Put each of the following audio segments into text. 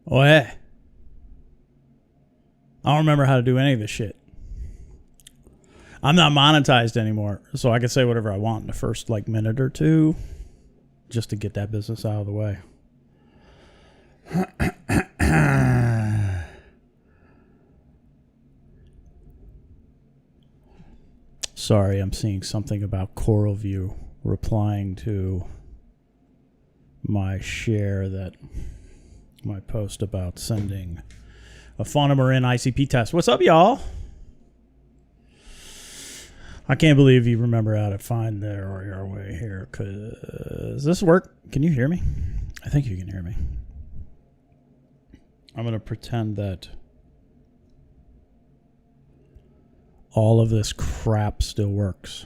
Oh, hey. I don't remember how to do any of this shit. I'm not monetized anymore, so I can say whatever I want in the first minute or two just to get that business out of the way. Sorry, I'm seeing something about Coral View replying to my share that my post about sending a Faunamorin ICP test. What's up, y'all? I can't believe you remember how to find your way here. Does this work? Can you hear me? I think you can hear me. I'm going to pretend that all of this crap still works.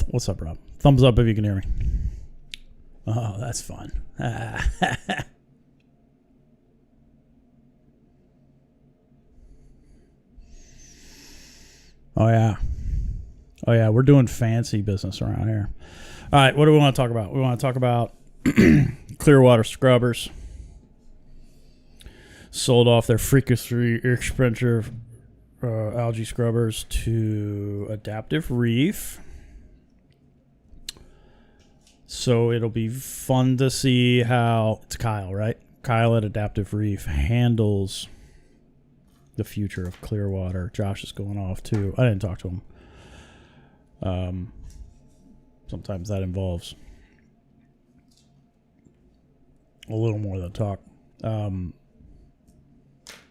What's up, Rob? Thumbs up if you can hear me. Oh, that's fun. Oh, yeah. Oh, yeah. We're doing fancy business around here. All right. What do we want to talk about? We want to talk about Clearwater Scrubbers. Sold off their freakishly expensive algae scrubbers to Adaptive Reef. So it'll be fun to see how... It's Kyle, right? Kyle at Adaptive Reef handles the future of Clearwater. Josh is going off too. I didn't talk to him. Sometimes that involves a little more than talk.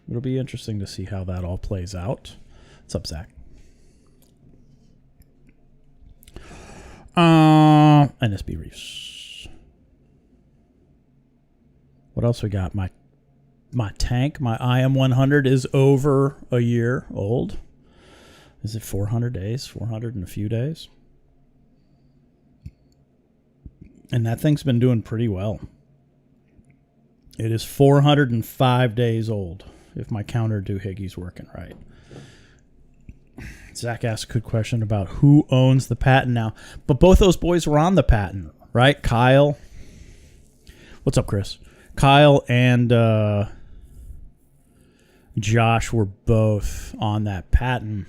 It'll be interesting to see how that all plays out. What's up, Zach? NSB Reefs. What else we got? My tank, my IM100 is over a year old. Is it 400 days? 400 and a few days. And that thing's been doing pretty well. It is 405 days old, if my counter doohickey's working right. Zach asked a good question about who owns the patent now. But both those boys were on the patent, right? Kyle. What's up, Chris? Kyle and Josh were both on that patent.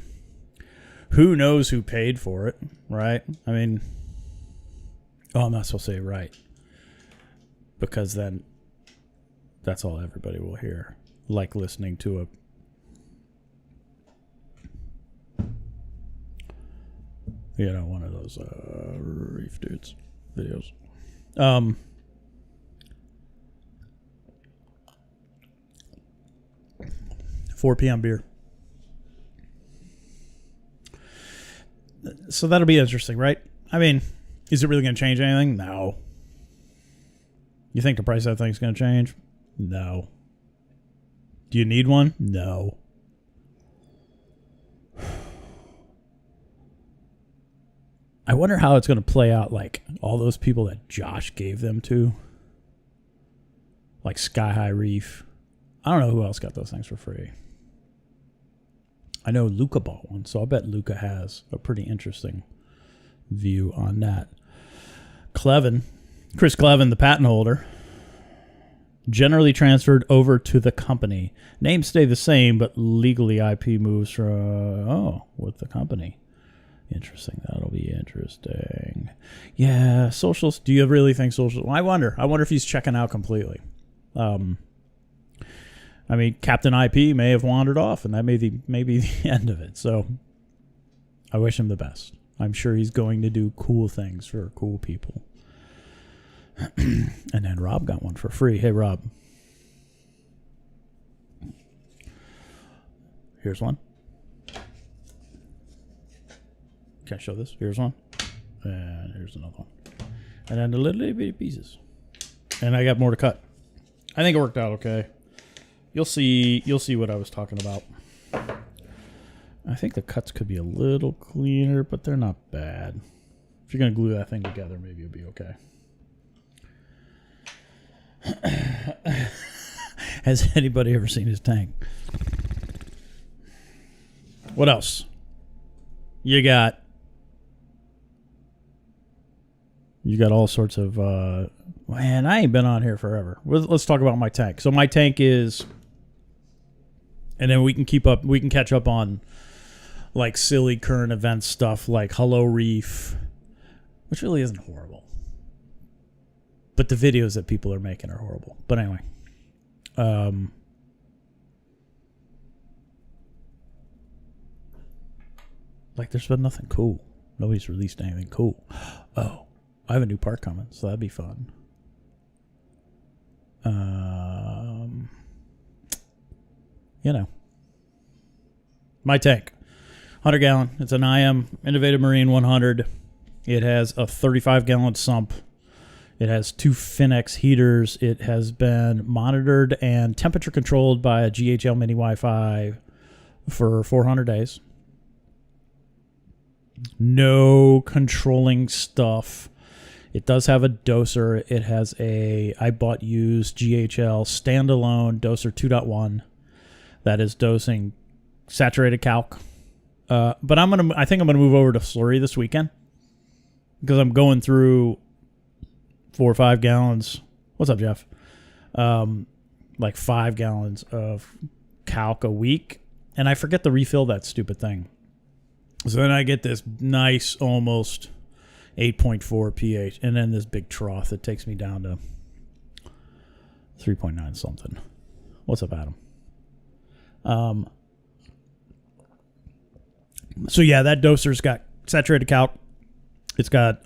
Who knows who paid for it, right? I mean, I'm not supposed to say right. Because then that's all everybody will hear. Like listening to one of those Reef Dudes videos. 4 p.m. beer. So that'll be interesting, right? I mean, is it really going to change anything? No. You think the price of that thing's going to change? No. Do you need one? No. I wonder how it's going to play out, like all those people that Josh gave them to. Like Sky High Reef. I don't know who else got those things for free. I know Luca bought one, so I'll bet Luca has a pretty interesting view on that. Chris Clevin, the patent holder, generally transferred over to the company. Names stay the same, but legally IP moves with the company. Interesting. That'll be interesting. Yeah, socials. Do you really think socials? I wonder if he's checking out completely. I mean, Captain IP may have wandered off, and that may be the end of it. So I wish him the best. I'm sure he's going to do cool things for cool people. And then Rob got one for free. Hey, Rob. Here's one. Can I show this? Here's one. And here's another one. And then the little bitty pieces. And I got more to cut. I think it worked out okay. You'll see what I was talking about. I think the cuts could be a little cleaner, but they're not bad. If you're going to glue that thing together, maybe it'll be okay. Has anybody ever seen his tank? What else? You got all sorts of Man, I ain't been on here forever. Let's talk about my tank. So my tank is, and then we can catch up on like silly current event stuff like Hello Reef, which really isn't horrible. But the videos that people are making are horrible. But anyway. Like there's been nothing cool. Nobody's released anything cool. Oh, I have a new part coming, so that'd be fun. You know, my tank, 100 gallon. It's an IM Innovative Marine 100. It has a 35 gallon sump. It has 2 Finex heaters. It has been monitored and temperature controlled by a GHL Mini Wi-Fi for 400 days. No controlling stuff. It does have a doser. It has I bought used GHL standalone doser 2.1 that is dosing saturated calc. But I think I'm gonna move over to slurry this weekend because I'm going through 4 or 5 gallons. What's up, Jeff? Like 5 gallons of calc a week, and I forget to refill that stupid thing. So then I get this nice almost 8.4 pH, and then this big trough that takes me down to 3.9 something. What's up, Adam? So yeah, that doser's got saturated calc. It's got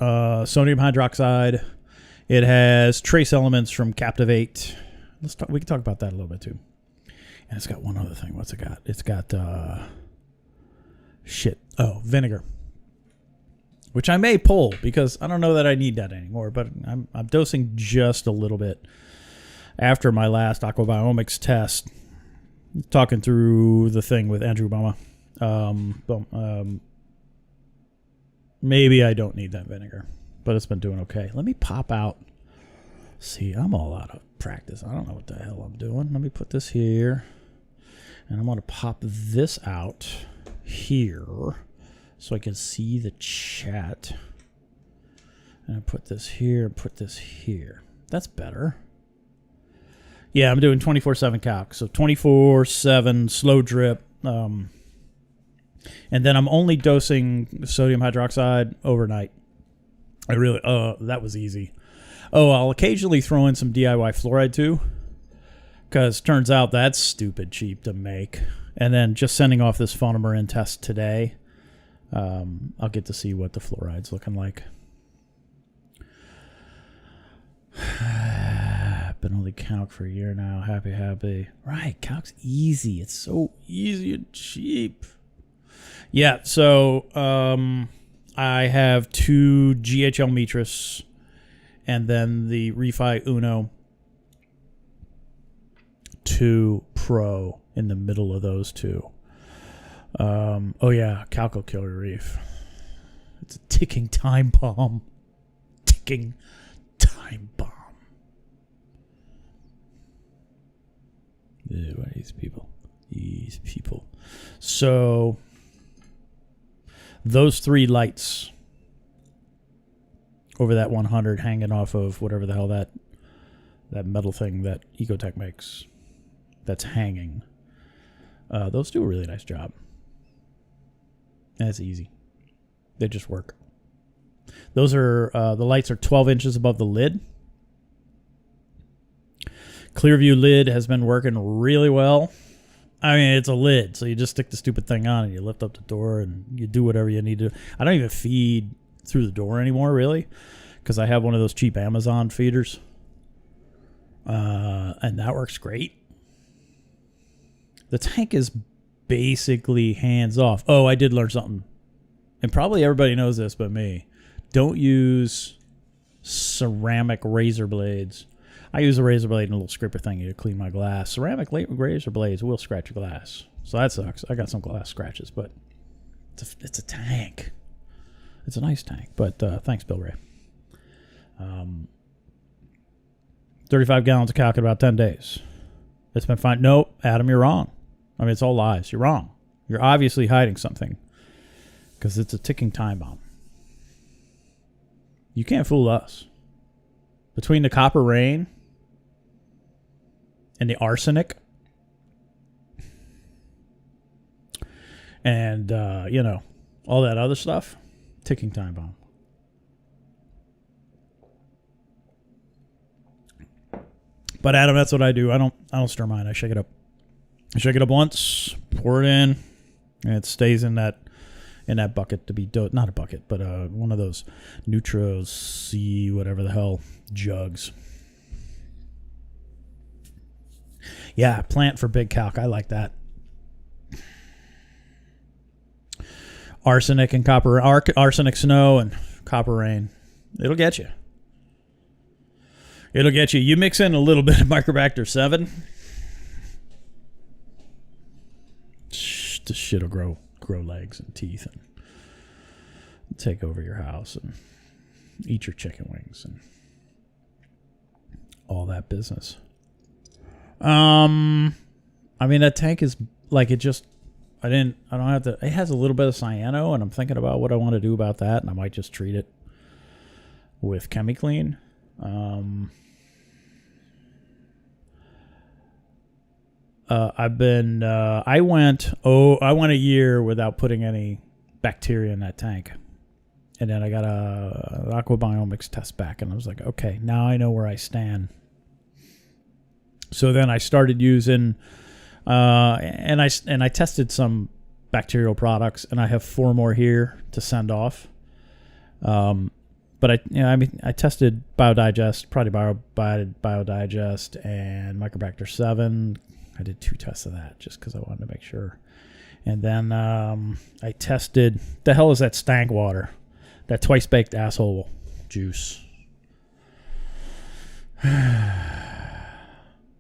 sodium hydroxide. It has trace elements from Captivate. We can talk about that a little bit too. And it's got one other thing. What's it got? It's got vinegar, which I may pull because I don't know that I need that anymore. But I'm dosing just a little bit after my last aquabiomics test. Talking through the thing with Andrew Bama. Maybe I don't need that vinegar, but it's been doing okay. Let me pop out. See, I'm all out of practice. I don't know what the hell I'm doing. Let me put this here, and I'm going to pop this out here so I can see the chat. And I put this here and put this here. That's better. Yeah, I'm doing 24/7 calc, so 24/7 slow drip. And then I'm only dosing sodium hydroxide overnight. That was easy. Oh, I'll occasionally throw in some DIY fluoride too, because turns out that's stupid cheap to make. And then just sending off this Phonomarin test today, I'll get to see what the fluoride's looking like. Been only calc for a year now. Happy. Right, calc's easy. It's so easy and cheap. Yeah, so I have 2 GHL Mitras and then the Refi Uno 2 Pro in the middle of those two. Oh yeah, calc will kill your reef. It's a ticking time bomb. Ticking time bomb. What are these people? These people. So those 3 lights over that 100 hanging off of whatever the hell that metal thing that Ecotech makes that's hanging. Those do a really nice job. And it's easy. They just work. Those are the lights are 12 inches above the lid. Clearview lid has been working really well. I mean, it's a lid, so you just stick the stupid thing on and you lift up the door and you do whatever you need to. I don't even feed through the door anymore, really, because I have one of those cheap Amazon feeders. And that works great. The tank is basically hands off. Oh, I did learn something. And probably everybody knows this but me. Don't use ceramic razor blades. I use a razor blade and a little scraper thingy to clean my glass. Ceramic razor blades will scratch your glass. So that sucks. I got some glass scratches, but it's a tank. It's a nice tank. But thanks, Bill Ray. 35 gallons of calc in about 10 days. It's been fine. No, Adam, you're wrong. I mean, it's all lies. You're wrong. You're obviously hiding something because it's a ticking time bomb. You can't fool us. between the copper rain and the arsenic and, all that other stuff, ticking time bomb. But Adam, that's what I do. I don't stir mine. I shake it up. I shake it up once, pour it in, and it stays in that bucket to be not a bucket, but one of those Neutros C whatever the hell jugs. Yeah, plant for big calc. I like that. Arsenic and copper, arsenic snow and copper rain. It'll get you. It'll get you. You mix in a little bit of Microbacter 7. This shit'll grow legs and teeth and take over your house and eat your chicken wings and all that business. I mean, that tank is like it has a little bit of cyano, and I'm thinking about what I want to do about that, and I might just treat it with ChemiClean. I went a year without putting any bacteria in that tank. And then I got an aquabiomics test back, and I was like, okay, now I know where I stand. So then I started using, and I tested some bacterial products, and I have 4 more here to send off. But I tested Biodigest, probably Biodigest, and Microbacter 7. I did 2 tests of that just because I wanted to make sure. And then I tested, the hell is that stank water? That twice baked asshole juice.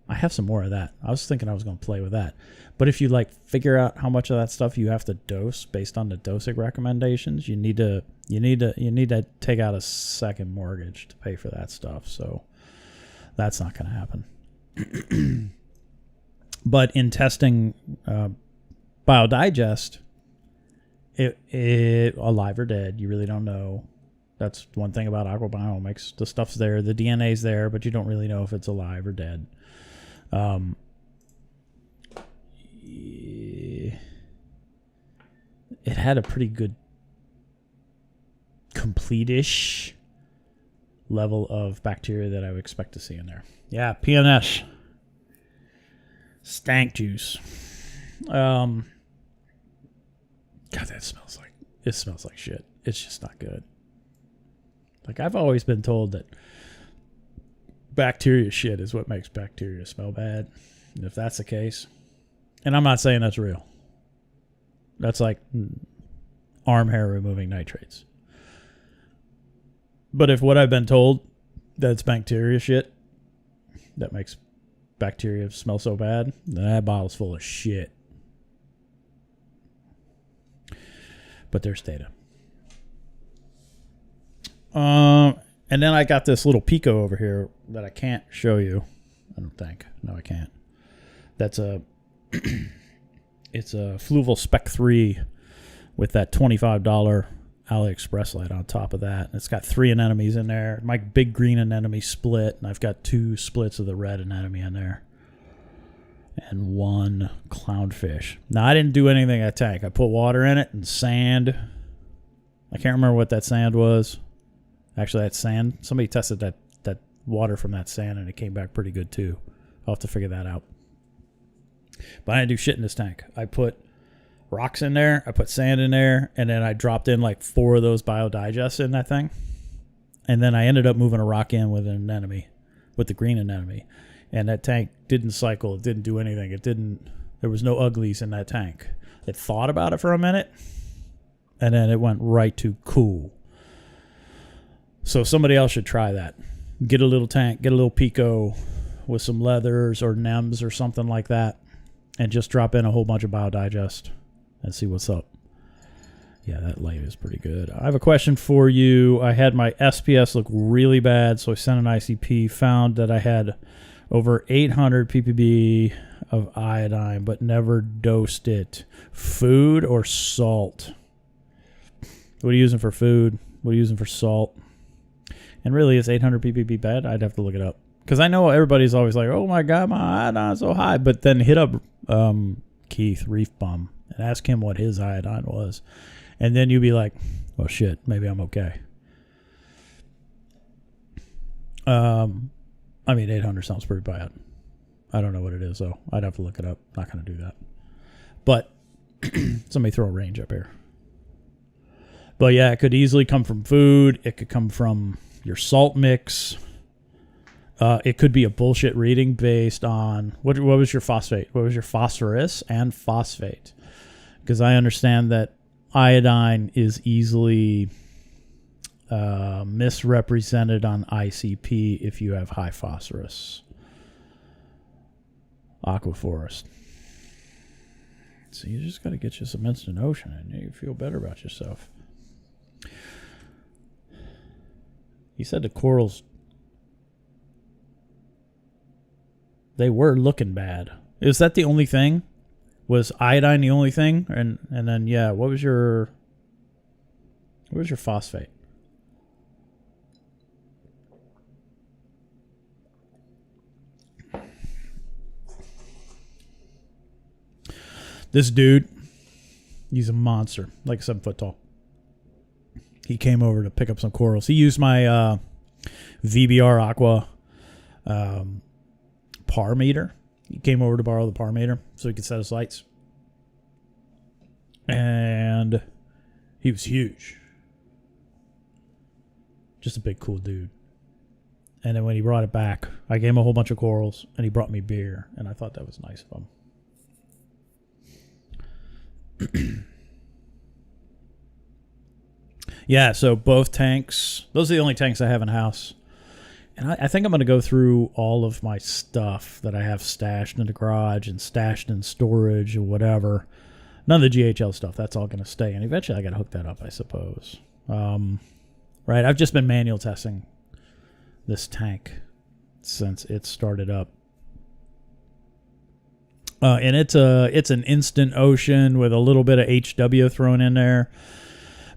I have some more of that. I was thinking I was going to play with that. But if you figure out how much of that stuff you have to dose based on the dosing recommendations, you need to take out a second mortgage to pay for that stuff. So that's not going to happen. But in testing Biodigest, it alive or dead, you really don't know. That's one thing about aquabiomics. The stuff's there, the DNA's there, but you don't really know if it's alive or dead. It had a pretty good complete-ish level of bacteria that I would expect to see in there. Yeah, PNS. Stank juice. God, it smells like shit. It's just not good. I've always been told that bacteria shit is what makes bacteria smell bad. And if that's the case, and I'm not saying that's real. That's like arm hair removing nitrates. But if what I've been told that it's bacteria shit that makes bacteria smell so bad, then that bottle's full of shit. But there's data. And then I got this little Pico over here that I can't show you. I don't think. No, I can't. That's it's a Fluval Spec 3 with that $25 AliExpress light on top of that. And it's got 3 anemones in there. My big green anemone split, and I've got 2 splits of the red anemone in there. And 1 clownfish. Now, I didn't do anything in that tank. I put water in it and sand. I can't remember what that sand was. Actually, that sand, somebody tested that water from that sand, and it came back pretty good, too. I'll have to figure that out. But I didn't do shit in this tank. I put rocks in there, I put sand in there, and then I dropped in 4 of those Biodigests in that thing. And then I ended up moving a rock in with an anemone, with the green anemone. And that tank didn't cycle. It didn't do anything. There was no uglies in that tank. It thought about it for a minute, and then it went right to cool. So somebody else should try that. Get a little tank, get a little Pico with some leathers or Nems or something like that, and just drop in a whole bunch of Biodigest and see what's up. Yeah, that light is pretty good. I have a question for you. I had my SPS look really bad, so I sent an ICP, found that I had over 800 ppb of iodine, but never dosed it. Food or salt? What are you using for food? What are you using for salt? And really, is 800 ppb bad? I'd have to look it up. Because I know everybody's always like, oh my God, my iodine's so high. But then hit up Keith, Reef Bum, and ask him what his iodine was. And then you'd be like, oh shit, maybe I'm okay. I mean, 800 sounds pretty bad. I don't know what it is, though. I'd have to look it up. Not going to do that. But somebody throw a range up here. But yeah, it could easily come from food. It could come from your salt mix. It could be a bullshit reading based on what was your phosphate? What was your phosphorus and phosphate? Because I understand that iodine is easily misrepresented on ICP if you have high phosphorus. Aquaforest. So you just got to get you some instant ocean and you feel better about yourself. You said the corals, they were looking bad. Is that the only thing? Was iodine the only thing? And then yeah, what was your phosphate? This dude, he's a monster, like 7 foot tall. He came over to pick up some corals. He used my VBR Aqua par meter. He came over to borrow the par meter so he could set his lights. And he was huge. Just a big, cool dude. And then when he brought it back, I gave him a whole bunch of corals, and he brought me beer, and I thought that was nice of him. Yeah, so both tanks, those are the only tanks I have in house. And I think I'm going to go through all of my stuff that I have stashed in the garage and stashed in storage or whatever. None of the GHL stuff, that's all going to stay. And eventually I got to hook that up, I suppose. Right, I've just been manual testing this tank since it started up. And it's an instant ocean with a little bit of HW thrown in there.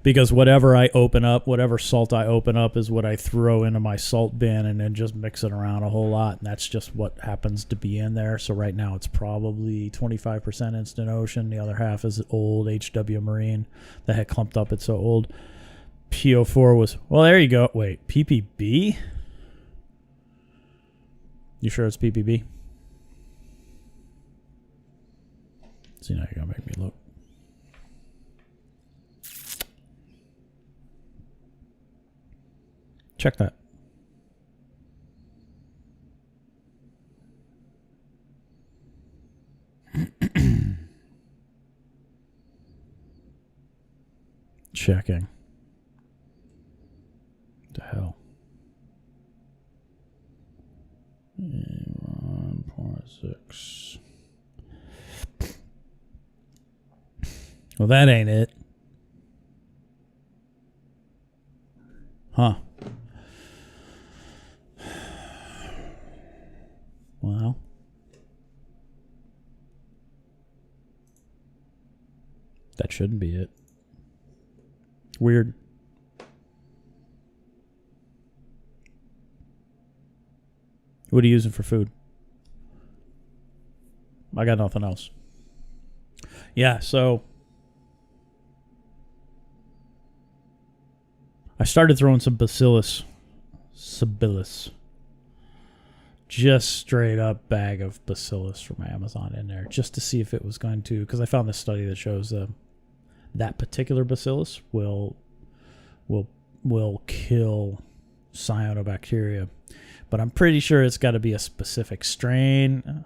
Because whatever I open up, whatever salt I open up is what I throw into my salt bin and then just mix it around a whole lot. And that's just what happens to be in there. So right now it's probably 25% instant ocean. The other half is old HW marine that had clumped up. It's so old. PO4 was, well, there you go. Wait, PPB? You sure it's PPB? See, now you're going to make me look. Check that. Checking. What the hell? 1.6. Well, that ain't it. Huh. Well, that shouldn't be it. Weird. What are you using for food? I got nothing else. Yeah, so I started throwing some bacillus. Just straight up bag of bacillus from Amazon in there just to see if it was going to, because I found this study that shows that particular bacillus will kill cyanobacteria, but I'm pretty sure it's got to be a specific strain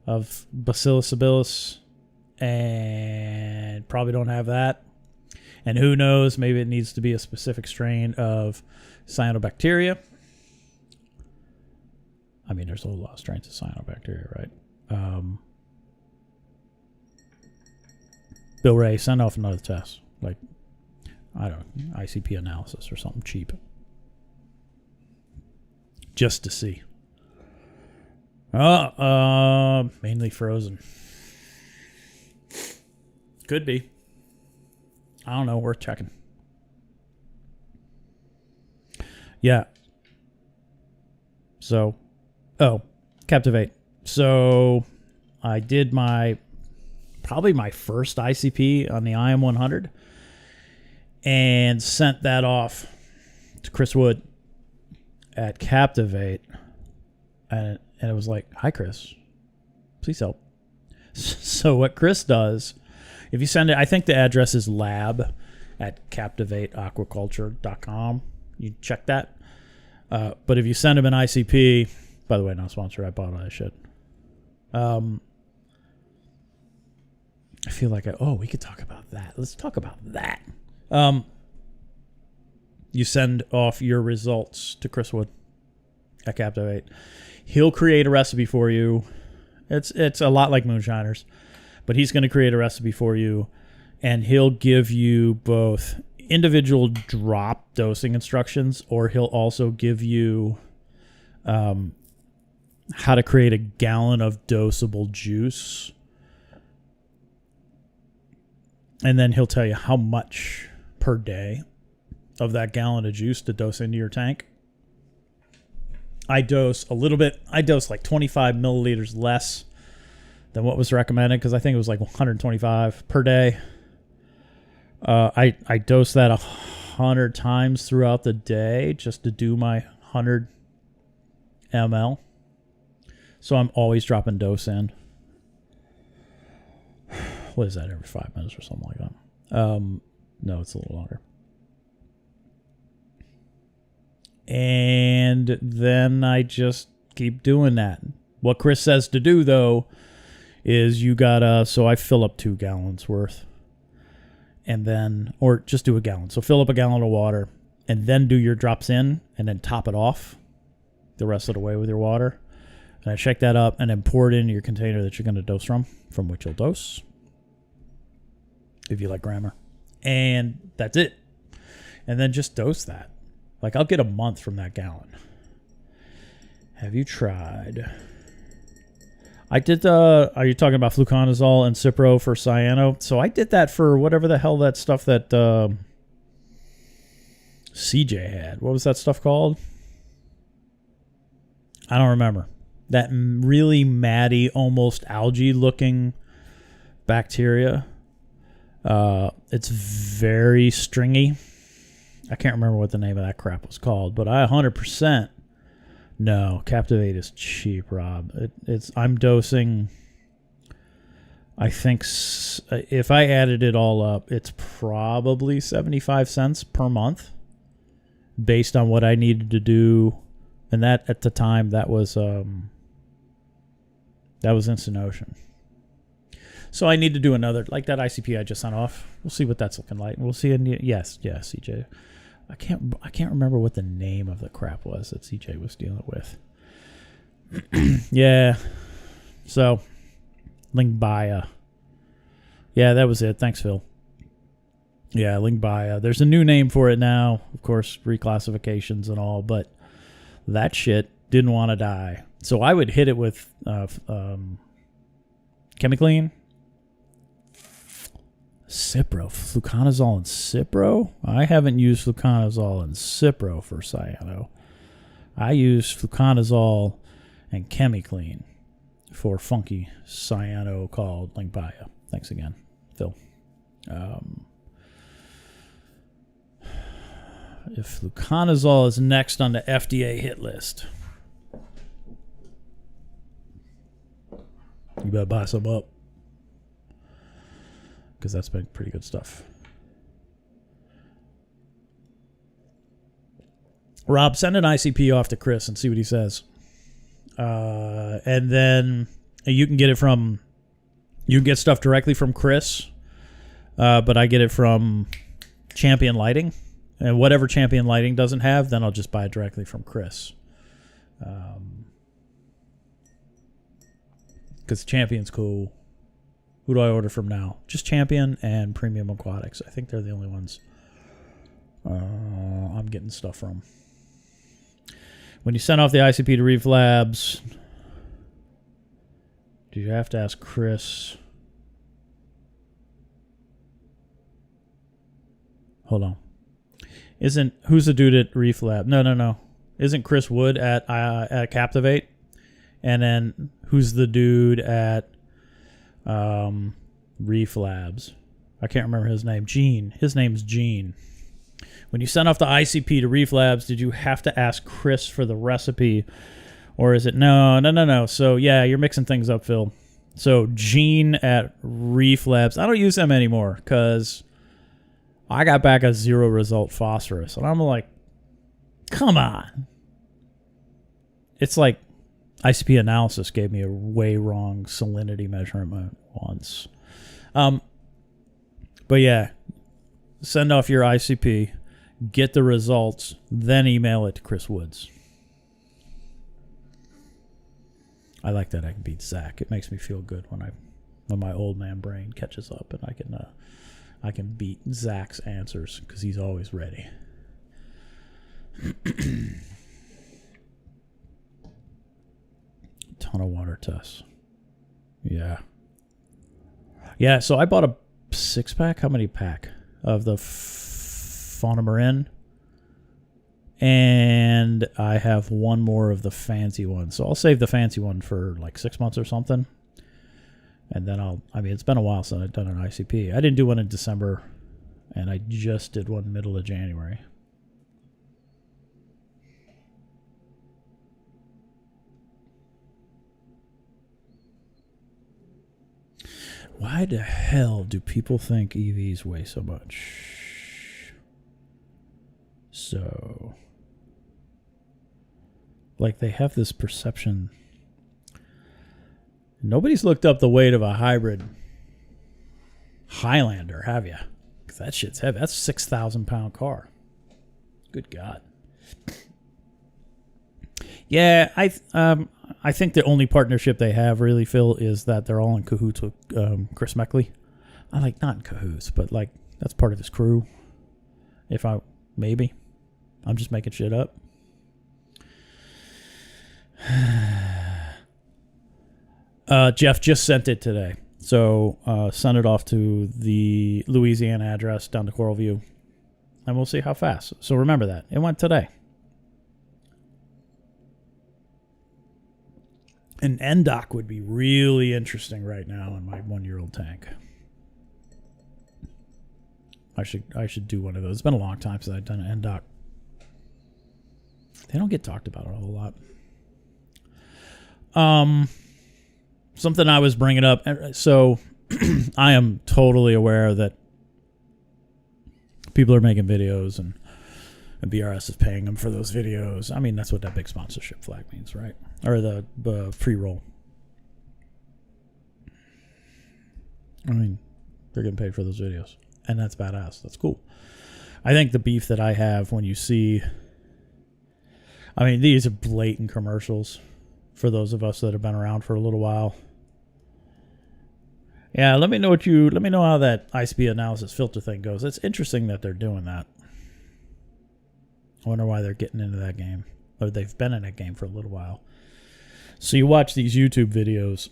of Bacillus subtilis, and probably don't have that. And who knows, maybe it needs to be a specific strain of cyanobacteria. I mean, there's a whole lot of strains of cyanobacteria, right? Bill Ray, send off another test. Like, I don't know, ICP analysis or something cheap. Just to see. Mainly frozen. Could be. I don't know, worth checking. Yeah. So, Captivate. So I did probably my first ICP on the IM100 and sent that off to Chris Wood at Captivate. And it was like, hi, Chris. Please help. So what Chris does, if you send it, I think the address is lab@captivateaquaculture.com. You check that. But if you send him an ICP, by the way, not sponsored, I bought all that shit. I feel like, we could talk about that. Let's talk about that. You send off your results to Chris Wood at Captivate. He'll create a recipe for you. It's a lot like Moonshiners, but he's going to create a recipe for you, and he'll give you both individual drop dosing instructions, or he'll also give you how to create a gallon of dosable juice. And then he'll tell you how much per day of that gallon of juice to dose into your tank. I dose a little bit. I dose like 25 milliliters less than what was recommended, because I think it was like 125 per day. I dose that 100 times throughout the day just to do my 100 ml. So I'm always dropping dose in. What is that, every 5 minutes or something like that? No, it's a little longer. And then I just keep doing that. What Chris says to do, though, is you gotta, so I fill up 2 gallons worth. And then, or just do a gallon. So fill up a gallon of water and then do your drops in and then top it off the rest of the way with your water. And I shake that up and then pour it into your container that you're going to dose from which you'll dose, if you like grammar. And that's it. And then just dose that. Like, I'll get a month from that gallon. Have you tried? I did are you talking about fluconazole and Cipro for cyano? So I did that for whatever the hell that stuff that CJ had. What was that stuff called? I don't remember. That really matty, almost algae-looking bacteria. It's very stringy. I can't remember what the name of that crap was called, but I 100%. No, Captivate is cheap, Rob. I'm dosing, I think, if I added it all up, it's probably 75 cents per month based on what I needed to do. And that, at the time, that was Instant Ocean. So I need to do another, like that ICP I just sent off. We'll see what that's looking like. We'll see. Yes, CJ. I can't remember what the name of the crap was that CJ was dealing with. Yeah. So, Lingbaya. Yeah, that was it. Thanks, Phil. Yeah, Lingbaya. There's a new name for it now. Of course, reclassifications and all, but that shit didn't want to die. So I would hit it with Chemiclean, Cipro, fluconazole and Cipro. I haven't used fluconazole and Cipro for cyano. I use fluconazole and Chemiclean for funky cyano called Lingbaya. Thanks again, Phil. If fluconazole is next on the FDA hit list, you better buy some up, because that's been pretty good stuff. Rob, send an ICP off to Chris and see what he says. And then you can get stuff directly from Chris, but I get it from Champion Lighting. And whatever Champion Lighting doesn't have, then I'll just buy it directly from Chris. Because Champion's cool. Who do I order from now? Just Champion and Premium Aquatics. I think they're the only ones I'm getting stuff from. When you send off the ICP to Reef Labs, do you have to ask Chris? Hold on. Who's the dude at Reef Lab? No. Isn't Chris Wood at Captivate? And then who's the dude at Reef Labs? I can't remember his name. Gene. His name's Gene. When you sent off the ICP to Reef Labs, did you have to ask Chris for the recipe? Or is it no. So yeah, you're mixing things up, Phil. So Gene at Reef Labs. I don't use them anymore because I got back a 0 result phosphorus. And I'm like, come on. It's like ICP analysis gave me a way wrong salinity measurement once. But yeah, send off your ICP, get the results, then email it to Chris Woods. I like that I can beat Zach. It makes me feel good when my old man brain catches up and I can beat Zach's answers because he's always ready. Ton of water tests. Yeah. Yeah, so I bought a 6-pack. How many pack of the Fauna Marin? And I have one more of the fancy one. So I'll save the fancy one for like 6 months or something. And then it's been a while since I've done an ICP. I didn't do one in December, and I just did one middle of January. Why the hell do people think EVs weigh so much? So, like, they have this perception. Nobody's looked up the weight of a hybrid Highlander, have you? Because that shit's heavy. That's a 6,000-pound car. Good God. Yeah, I think the only partnership they have, really, Phil, is that they're all in cahoots with Chris Meckley. Not in cahoots, but like that's part of his crew. Maybe. I'm just making shit up. Jeff just sent it today. So send it off to the Louisiana address down to Coral View. And we'll see how fast. So remember that. It went today. An NDOC would be really interesting right now in my 1-year-old tank. I should do one of those. It's been a long time since I've done an NDOC. They don't get talked about a whole lot. Something I was bringing up. So I am totally aware that people are making videos and BRS is paying them for those videos. I mean, that's what that big sponsorship flag means, right? Or the free roll. I mean, they're getting paid for those videos. And that's badass. That's cool. I think the beef that I have when you see... I mean, these are blatant commercials for those of us that have been around for a little while. Yeah, let me know how that ICP analysis filter thing goes. It's interesting that they're doing that. I wonder why they're getting into that game. Or they've been in that game for a little while. So you watch these YouTube videos,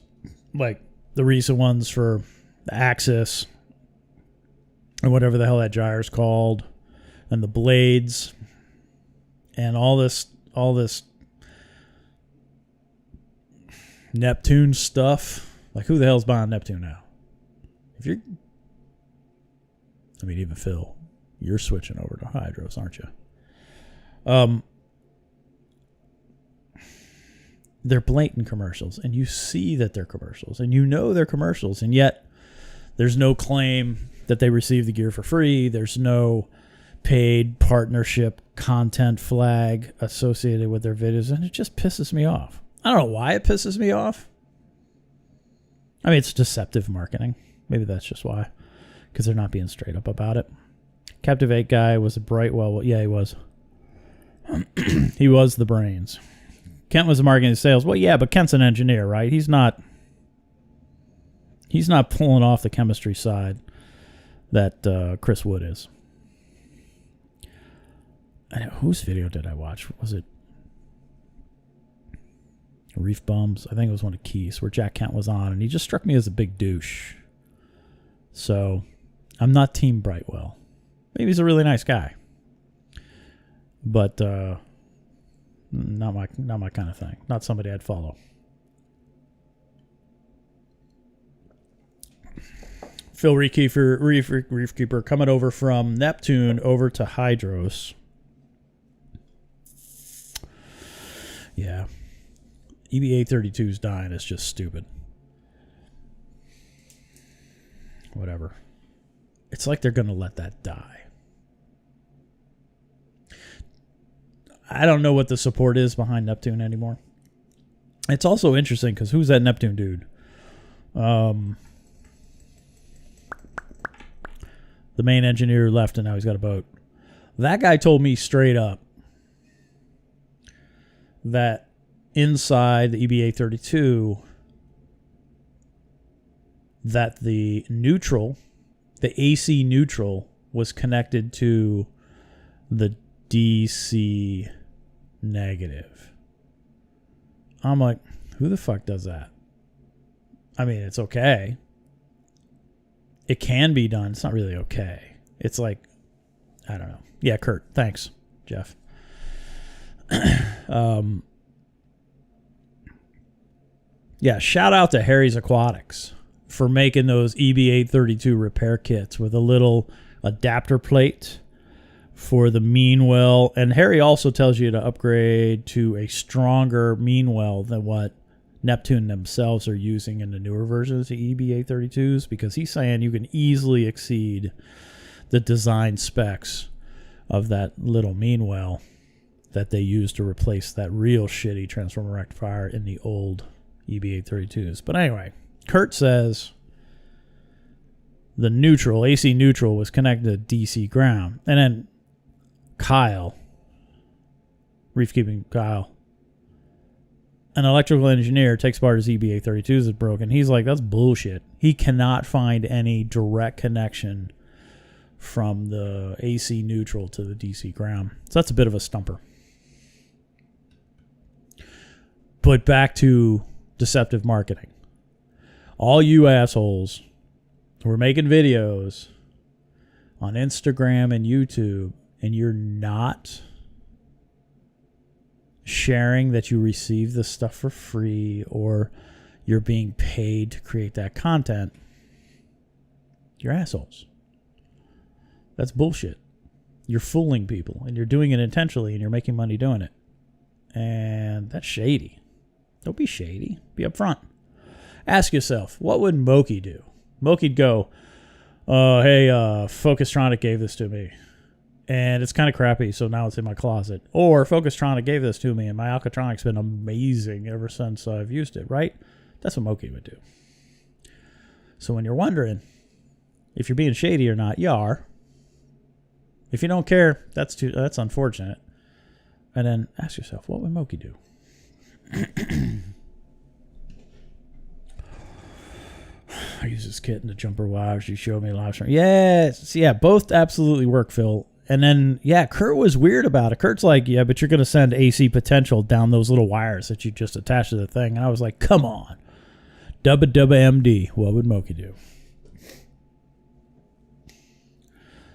like the recent ones for the Axis, and whatever the hell that gyre's called, and the blades, and all this Neptune stuff. Like, who the hell's buying Neptune now? Even Phil, you're switching over to hydros, aren't you? They're blatant commercials, and you see that they're commercials, and you know they're commercials, and yet there's no claim that they receive the gear for free. There's no paid partnership content flag associated with their videos, and it just pisses me off. I don't know why it pisses me off. I mean, it's deceptive marketing. Maybe that's just why, because they're not being straight up about it. Captivate guy was a Brightwell. Yeah, he was. He was the brains. Kent was the marketing and sales. Well, yeah, but Kent's an engineer, right? He's not pulling off the chemistry side that Chris Wood is. And whose video did I watch? Was it Reef Bums? I think it was one of Keys where Jack Kent was on, and he just struck me as a big douche. So I'm not Team Brightwell. Maybe he's a really nice guy. But Not my kind of thing. Not somebody I'd follow. Phil Reefkeeper coming over from Neptune over to Hydros. Yeah. EB832's dying. It's just stupid. Whatever. It's like they're going to let that die. I don't know what the support is behind Neptune anymore. It's also interesting because who's that Neptune dude? The main engineer left and now he's got a boat. That guy told me straight up that inside the EB832 that the neutral, the AC neutral, was connected to the DC negative. I'm like, who the fuck does that? I mean, it's okay. It can be done. It's not really okay. It's like, I don't know. Yeah, Kurt. Thanks, Jeff. Yeah, shout out to Harry's Aquatics for making those EB832 repair kits with a little adapter plate for the mean well. And Harry also tells you to upgrade to a stronger mean well than what Neptune themselves are using in the newer versions of EB832s, because he's saying you can easily exceed the design specs of that little mean well that they use to replace that real shitty transformer rectifier in the old EB832s. But anyway, Kurt says the neutral, AC neutral, was connected to DC ground. And then Kyle, Reefkeeping Kyle, an electrical engineer, takes apart his EB832s is broken. He's like, that's bullshit. He cannot find any direct connection from the AC neutral to the DC ground. So that's a bit of a stumper. But back to deceptive marketing. All you assholes who are making videos on Instagram and YouTube and you're not sharing that you receive this stuff for free or you're being paid to create that content, you're assholes. That's bullshit. You're fooling people and you're doing it intentionally and you're making money doing it. And that's shady. Don't be shady. Be upfront. Ask yourself, what would Moki do? Moki'd go, hey, Focustronic gave this to me. And it's kind of crappy, so now it's in my closet. Or Focustronic gave this to me, and my Alcatronic's been amazing ever since I've used it, right? That's what Moki would do. So when you're wondering if you're being shady or not, you are. If you don't care, that's unfortunate. And then ask yourself, what would Moki do? I use this kit in the jumper wires. You showed me live stream. Yes. Yeah, both absolutely work, Phil. And then, yeah, Kurt was weird about it. Kurt's like, yeah, but you're going to send AC potential down those little wires that you just attached to the thing. And I was like, come on. WWMD. What would Moki do?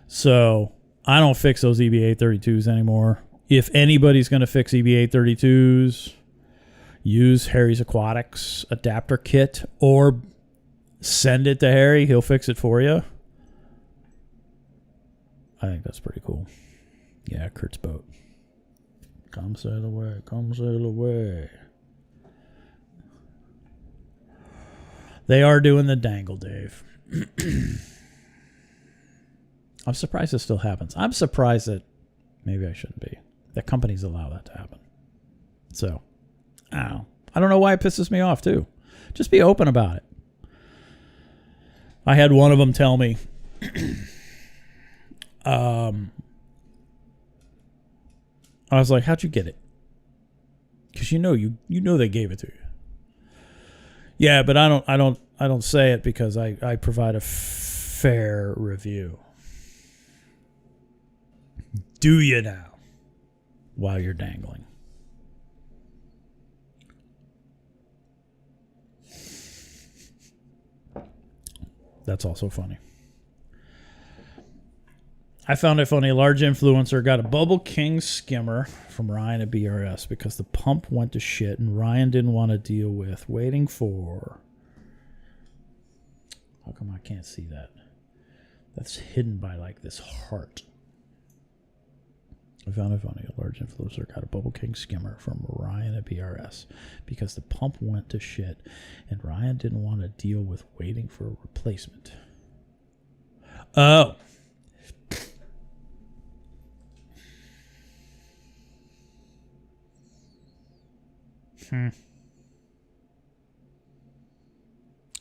So I don't fix those EB832s anymore. If anybody's going to fix EB832s, use Harry's Aquatics adapter kit or send it to Harry. He'll fix it for you. I think that's pretty cool. Yeah, Kurt's boat. Come sail away, come sail away. They are doing the dangle, Dave. I'm surprised it still happens. I'm surprised that maybe I shouldn't be. That companies allow that to happen. So, I don't know why it pisses me off, too. Just be open about it. I had one of them tell me, I was like, how'd you get it? Because you know they gave it to you. Yeah, but I don't say it because I provide a fair review. Do you now? While you're dangling. That's also funny. I found it funny. A large influencer got a Bubble King skimmer from Ryan at BRS because the pump went to shit and Ryan didn't want to deal with waiting for. How come I can't see that? That's hidden by like this heart. I found it funny. A large influencer got a Bubble King skimmer from Ryan at BRS because the pump went to shit and Ryan didn't want to deal with waiting for a replacement. Oh.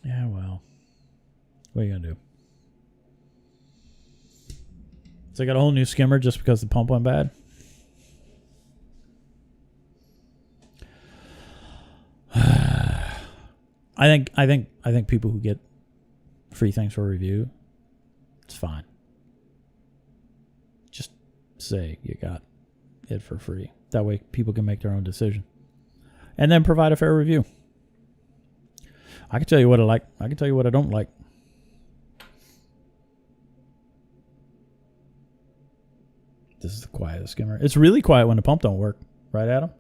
Yeah, well. What are you going to do? So I got a whole new skimmer just because the pump went bad? I think people who get free things for review, it's fine. Just say you got it for free. That way people can make their own decision. And then provide a fair review. I can tell you what I like. I can tell you what I don't like. This is the quietest skimmer. It's really quiet when the pump don't work. Right, Adam?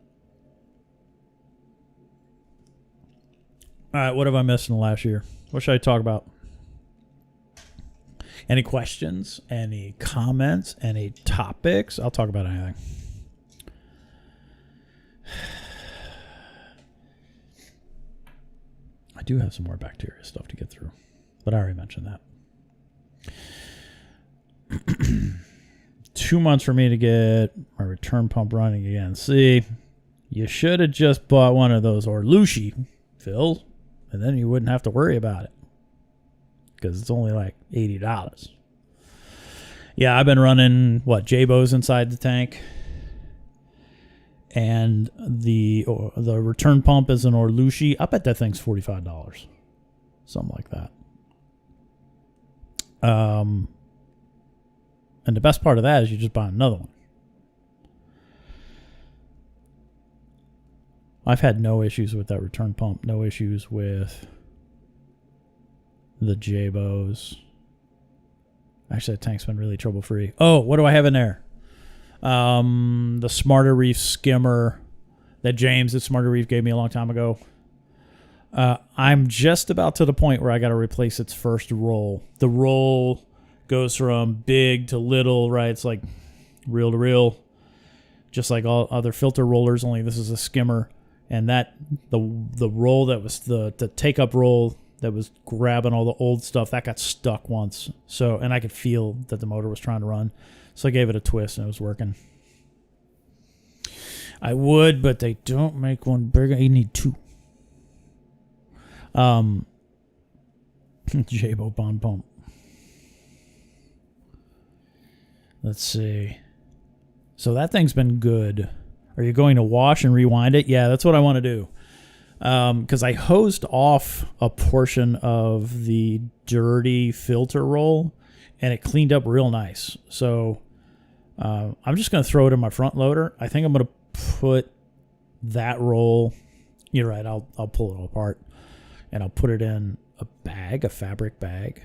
All right, what have I missed in the last year? What should I talk about? Any questions? Any comments? Any topics? I'll talk about anything. I do have some more bacteria stuff to get through, but I already mentioned that. 2 months for me to get my return pump running again. See, you should have just bought one of those Orlushi, Phil, and then you wouldn't have to worry about it because it's only like $80. Yeah, I've been running, J-Bows inside the tank. And the return pump is an Orlushi. I bet that thing's $45. Something like that. And the best part of that is you just buy another one. I've had no issues with that return pump. No issues with the J-Bows. Actually, that tank's been really trouble-free. Oh, what do I have in there? The Smarter Reef skimmer that James at Smarter Reef gave me a long time ago. I'm just about to the point where I got to replace its first roll. The roll goes from big to little, right? It's like reel to reel, just like all other filter rollers, only this is a skimmer. And that the roll that was the take-up roll that was grabbing all the old stuff, that got stuck once. So, and I could feel that the motor was trying to run. So I gave it a twist and it was working. I would, but they don't make one bigger. You need two. J-Bo bond pump. Let's see. So that thing's been good. Are you going to wash and rewind it? Yeah, that's what I want to do. Because I hosed off a portion of the dirty filter roll and it cleaned up real nice. So I'm just going to throw it in my front loader. I think I'm going to put that roll. You're right. I'll pull it all apart and I'll put it in a bag, a fabric bag,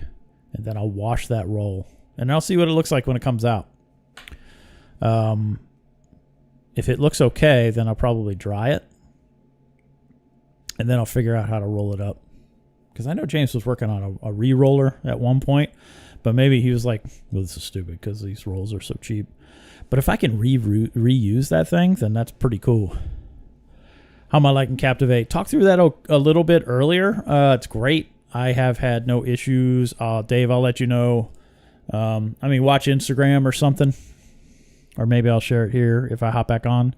and then I'll wash that roll and I'll see what it looks like when it comes out. If it looks okay, then I'll probably dry it and then I'll figure out how to roll it up. Because I know James was working on a re-roller at one point, but maybe he was like, well, this is stupid because these rolls are so cheap. But if I can reuse that thing, then that's pretty cool. How am I liking Captivate? Talk through that a little bit earlier. It's great. I have had no issues. Dave, I'll let you know. Watch Instagram or something. Or maybe I'll share it here if I hop back on.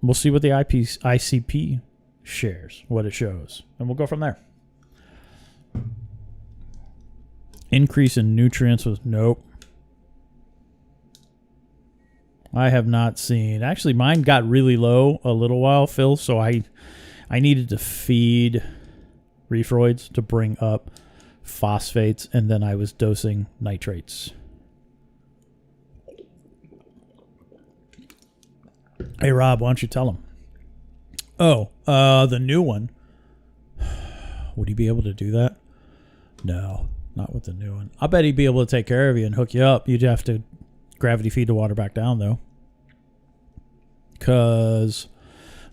We'll see what the ICP shares, what it shows. And we'll go from there. Increase in nutrients was nope. I have not seen. Actually, mine got really low a little while, Phil, so I needed to feed Reefroids to bring up phosphates, and then I was dosing nitrates. Hey, Rob, why don't you tell him? Oh, the new one. Would he be able to do that? No. Not with the new one. I bet he'd be able to take care of you and hook you up. You'd have to gravity feed the water back down, though. Because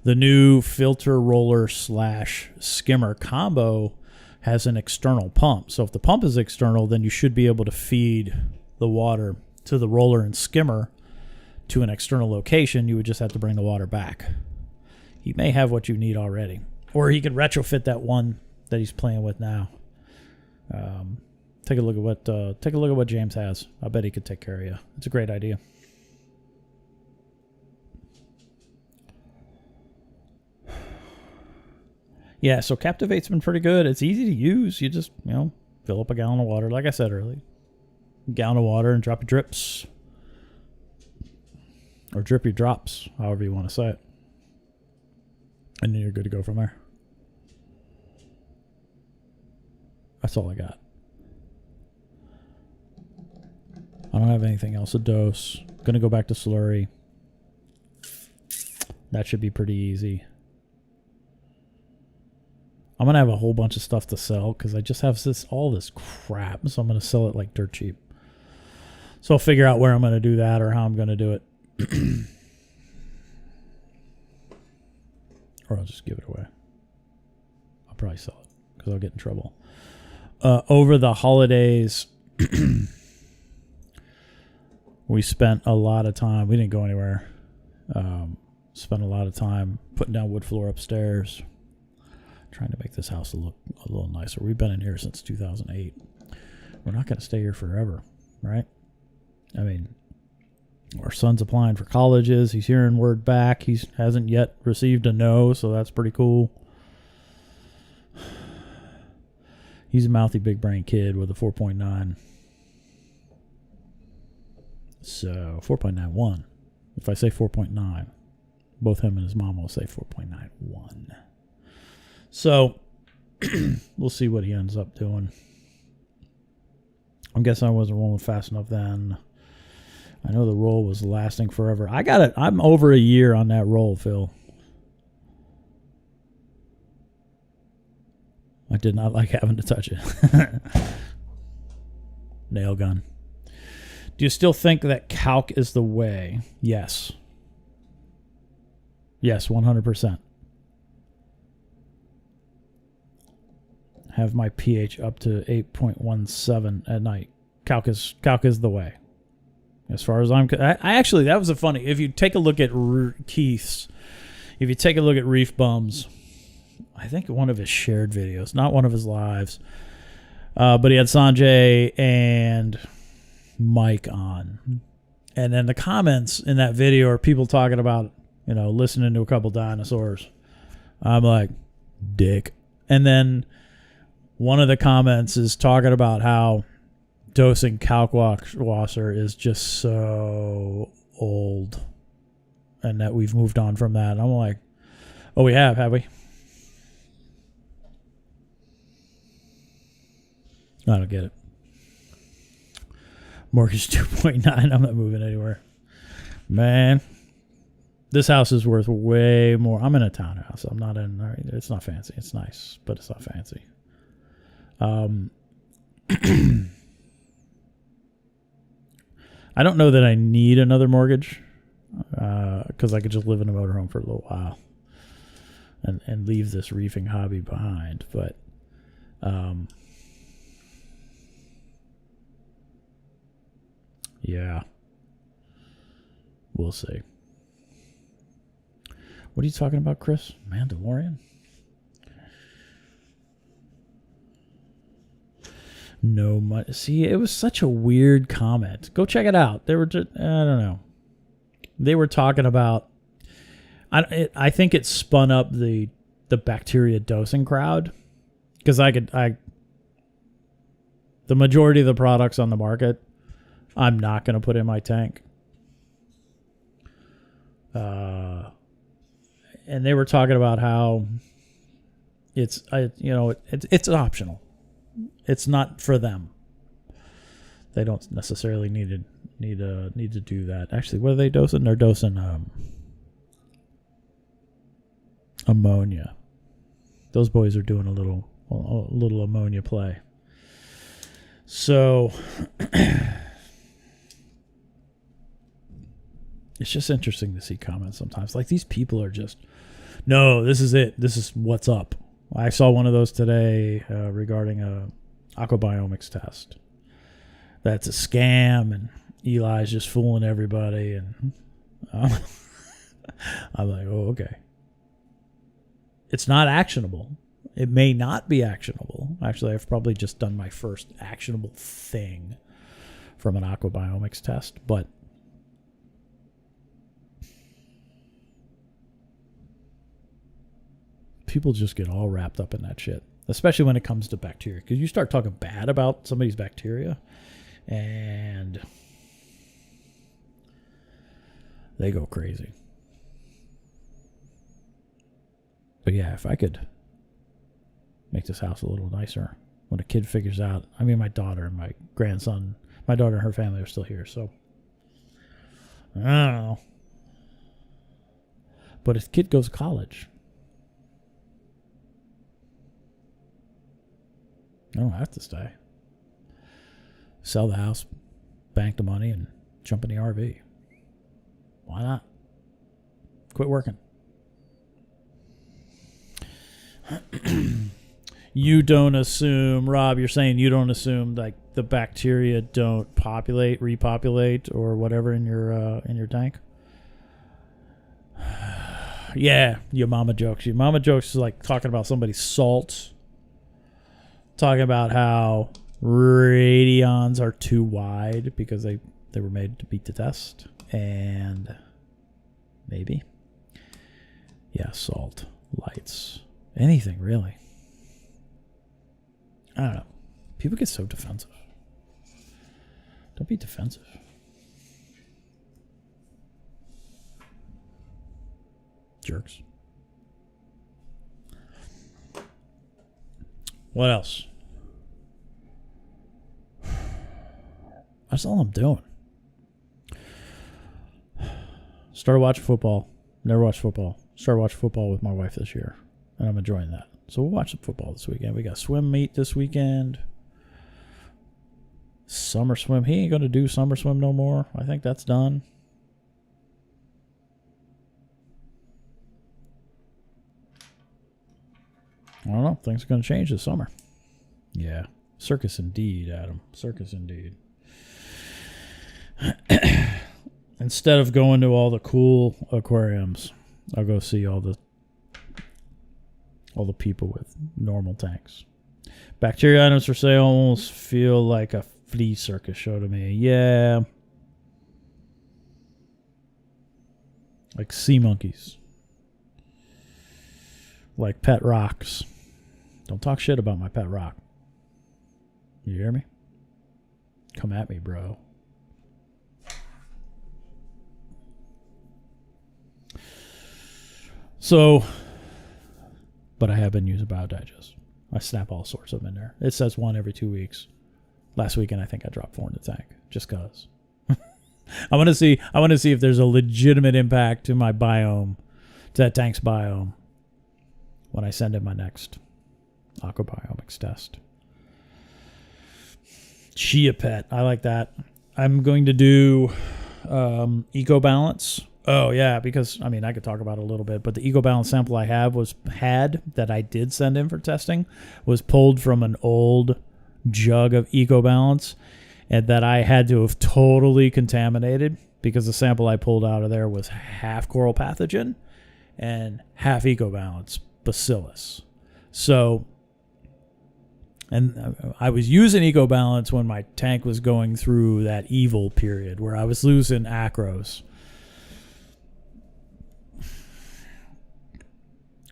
the new filter roller / skimmer combo has an external pump. So if the pump is external, then you should be able to feed the water to the roller and skimmer to an external location. You would just have to bring the water back. He may have what you need already. Or he could retrofit that one that he's playing with now. Take a look at what James has. I bet he could take care of you. It's a great idea. Yeah, so Captivate's been pretty good. It's easy to use. You just, fill up a gallon of water, like I said earlier. A gallon of water and drop your drips. Or drip your drops, however you want to say it. And then you're good to go from there. That's all I got. I don't have anything else to dose. Gonna go back to slurry. That should be pretty easy. I'm gonna have a whole bunch of stuff to sell because I just have all this crap. So I'm gonna sell it like dirt cheap. So I'll figure out where I'm gonna do that or how I'm gonna do it. Or I'll just give it away. I'll probably sell it because I'll get in trouble. Over the holidays, we spent a lot of time. We didn't go anywhere. Spent a lot of time putting down wood floor upstairs, trying to make this house look a little nicer. We've been in here since 2008. We're not going to stay here forever, right? I mean, our son's applying for colleges. He's hearing word back. He hasn't yet received a no, so that's pretty cool. He's a mouthy, big brain kid with a 4.9. So 4.91. If I say 4.9, both him and his mom will say 4.91. So we'll see what he ends up doing. I'm guessing I wasn't rolling fast enough then. I know the roll was lasting forever. I got it. I'm over a year on that roll, Phil. I did not like having to touch it. Nail gun. Do you still think that calc is the way? Yes. Yes, 100%. Have my pH up to 8.17 at night. Calc is the way. As far as I actually, that was a funny. If you take a look at Keith's, if you take a look at Reef Bums, I think one of his shared videos, not one of his lives, but he had Sanjay and Mike on. And then the comments in that video are people talking about, listening to a couple dinosaurs. I'm like, dick. And then one of the comments is talking about how dosing Kalkwasser is just so old and that we've moved on from that. And I'm like, oh, we have we? I don't get it. Mortgage 2.9. I'm not moving anywhere. Man, this house is worth way more. I'm in a townhouse. I'm not in. It's not fancy. It's nice, but it's not fancy. I don't know that I need another mortgage because I could just live in a motorhome for a little while and leave this reefing hobby behind. But yeah, we'll see. What are you talking about, Chris? Mandalorian? No money. See, it was such a weird comment. Go check it out. They were just, I don't know. They were talking about, I think it spun up the bacteria dosing crowd because the majority of the products on the market, I'm not going to put in my tank. And they were talking about how it's optional. It's not for them. They don't necessarily need to do that. Actually, what are they dosing? They're dosing ammonia. Those boys are doing a little ammonia play. So it's just interesting to see comments sometimes. Like, these people are just, no, this is it. This is what's up. I saw one of those today regarding a aquabiomics test. That's a scam, and Eli's just fooling everybody. And I'm like, oh, okay. It's not actionable. It may not be actionable. Actually, I've probably just done my first actionable thing from an aquabiomics test, but people just get all wrapped up in that shit, especially when it comes to bacteria. Because you start talking bad about somebody's bacteria, and they go crazy. But yeah, if I could make this house a little nicer when a kid figures out. I mean, my daughter and my grandson, my daughter and her family are still here, so I don't know. But if the kid goes to college, I don't have to stay. Sell the house, bank the money, and jump in the RV. Why not? Quit working. You don't assume, Rob, you're saying you don't assume like the bacteria don't repopulate or whatever in your tank? Yeah, your mama jokes. Your mama jokes is like talking about somebody's salt. Talking about how radions are too wide because they were made to beat the test. And maybe. Yeah, salt, lights, anything really. I don't know. People get so defensive. Don't be defensive. Jerks. What else? That's all I'm doing. Started watching football. Never watched football. Started watching football with my wife this year. And I'm enjoying that. So we'll watch some football this weekend. We got swim meet this weekend. Summer swim. He ain't going to do summer swim no more. I think that's done. I don't know. Things are going to change this summer. Yeah. Circus indeed, Adam. Circus indeed. Instead of going to all the cool aquariums, I'll go see all the people with normal tanks. Bacteria items for sale almost feel like a flea circus show to me. Yeah. Like sea monkeys. Like pet rocks. Don't talk shit about my pet rock. You hear me? Come at me, bro. So, but I have been using Biodigest. I snap all sorts of them in there. It says 1 every 2 weeks. Last weekend, I think I dropped 4 in the tank, just cause. I want to see if there's a legitimate impact to my biome, to that tank's biome, when I send in my next aquabiomics test. Chia Pet, I like that. I'm going to do Eco Balance. Oh yeah, because I mean I could talk about it a little bit, but the Eco Balance sample I had that I did send in for testing was pulled from an old jug of Eco Balance, and that I had to have totally contaminated because the sample I pulled out of there was half coral pathogen and half Eco Balance bacillus. So, and I was using Eco Balance when my tank was going through that evil period where I was losing acros.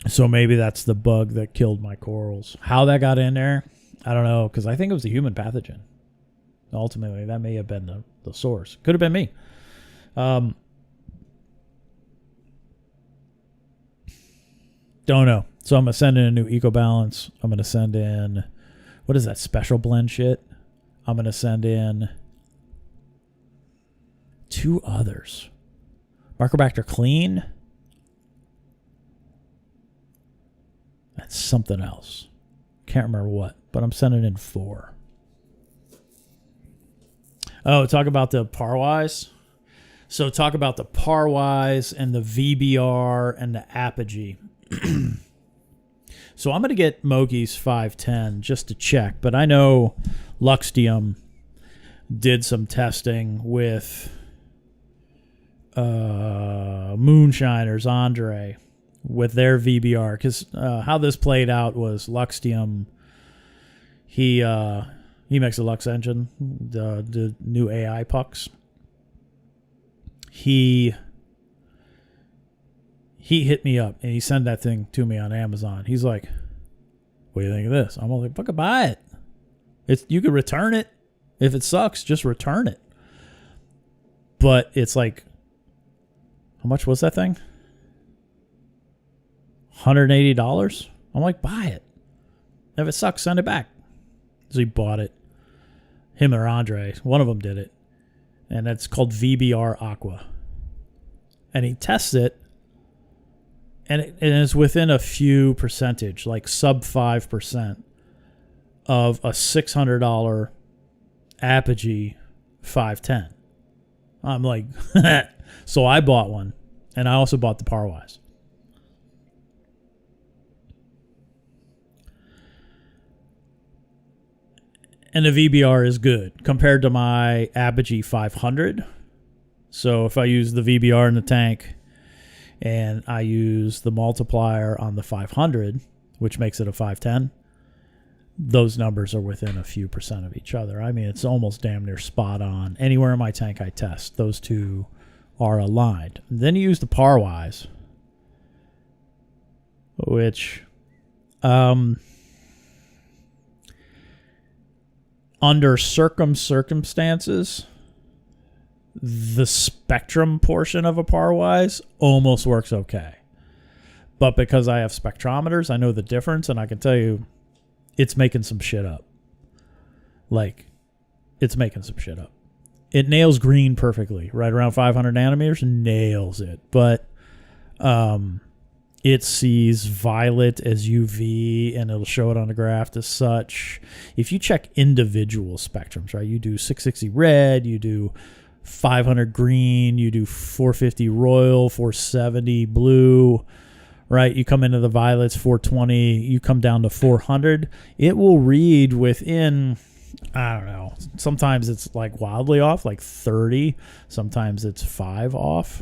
So maybe that's the bug that killed my corals. How that got in there, I don't know, because I think it was a human pathogen. Ultimately, that may have been the source. Could have been me. Don't know. So I'm going to send in a new Eco Balance. I'm going to send in, what is that, special blend shit? I'm going to send in 2 others. Microbacter Clean. That's something else. Can't remember what, but I'm sending in 4. Oh, talk about the Parwise. So talk about the Parwise and the VBR and the Apogee. So I'm going to get Mogi's 510 just to check, but I know Luxtium did some testing with Moonshiners, Andre, with their VBR, because how this played out was Luxtium, he makes a Lux engine, the new AI pucks. He hit me up and he sent that thing to me on Amazon. He's like, "What do you think of this?" I'm like, "Fucking buy it. You could return it. If it sucks, just return it." But it's like, how much was that thing? $180. I'm like, buy it. If it sucks, send it back. So he bought it. Him or Andre, one of them did it. And it's called VBR Aqua. And he tests it, and it is within a few percentage, like sub 5% of a $600 Apogee 510. I'm like, so I bought one, and I also bought the Parwise. And the VBR is good compared to my Apogee 500. So if I use the VBR in the tank and I use the multiplier on the 500, which makes it a 510, those numbers are within a few percent of each other. I mean, it's almost damn near spot on. Anywhere in my tank I test, those two are aligned. And then you use the Parwise, which under circumstances, the spectrum portion of a Parwise almost works okay. But because I have spectrometers, I know the difference, and I can tell you it's making some shit up. Like, it's making some shit up. It nails green perfectly, right around 500 nanometers, nails it. But it sees violet as UV, and it'll show it on the graph as such. If you check individual spectrums, right, you do 660 red, you do 500 green, you do 450 royal, 470 blue, right? You come into the violets, 420, you come down to 400. It will read within, I don't know, sometimes it's like wildly off, like 30. Sometimes it's 5 off.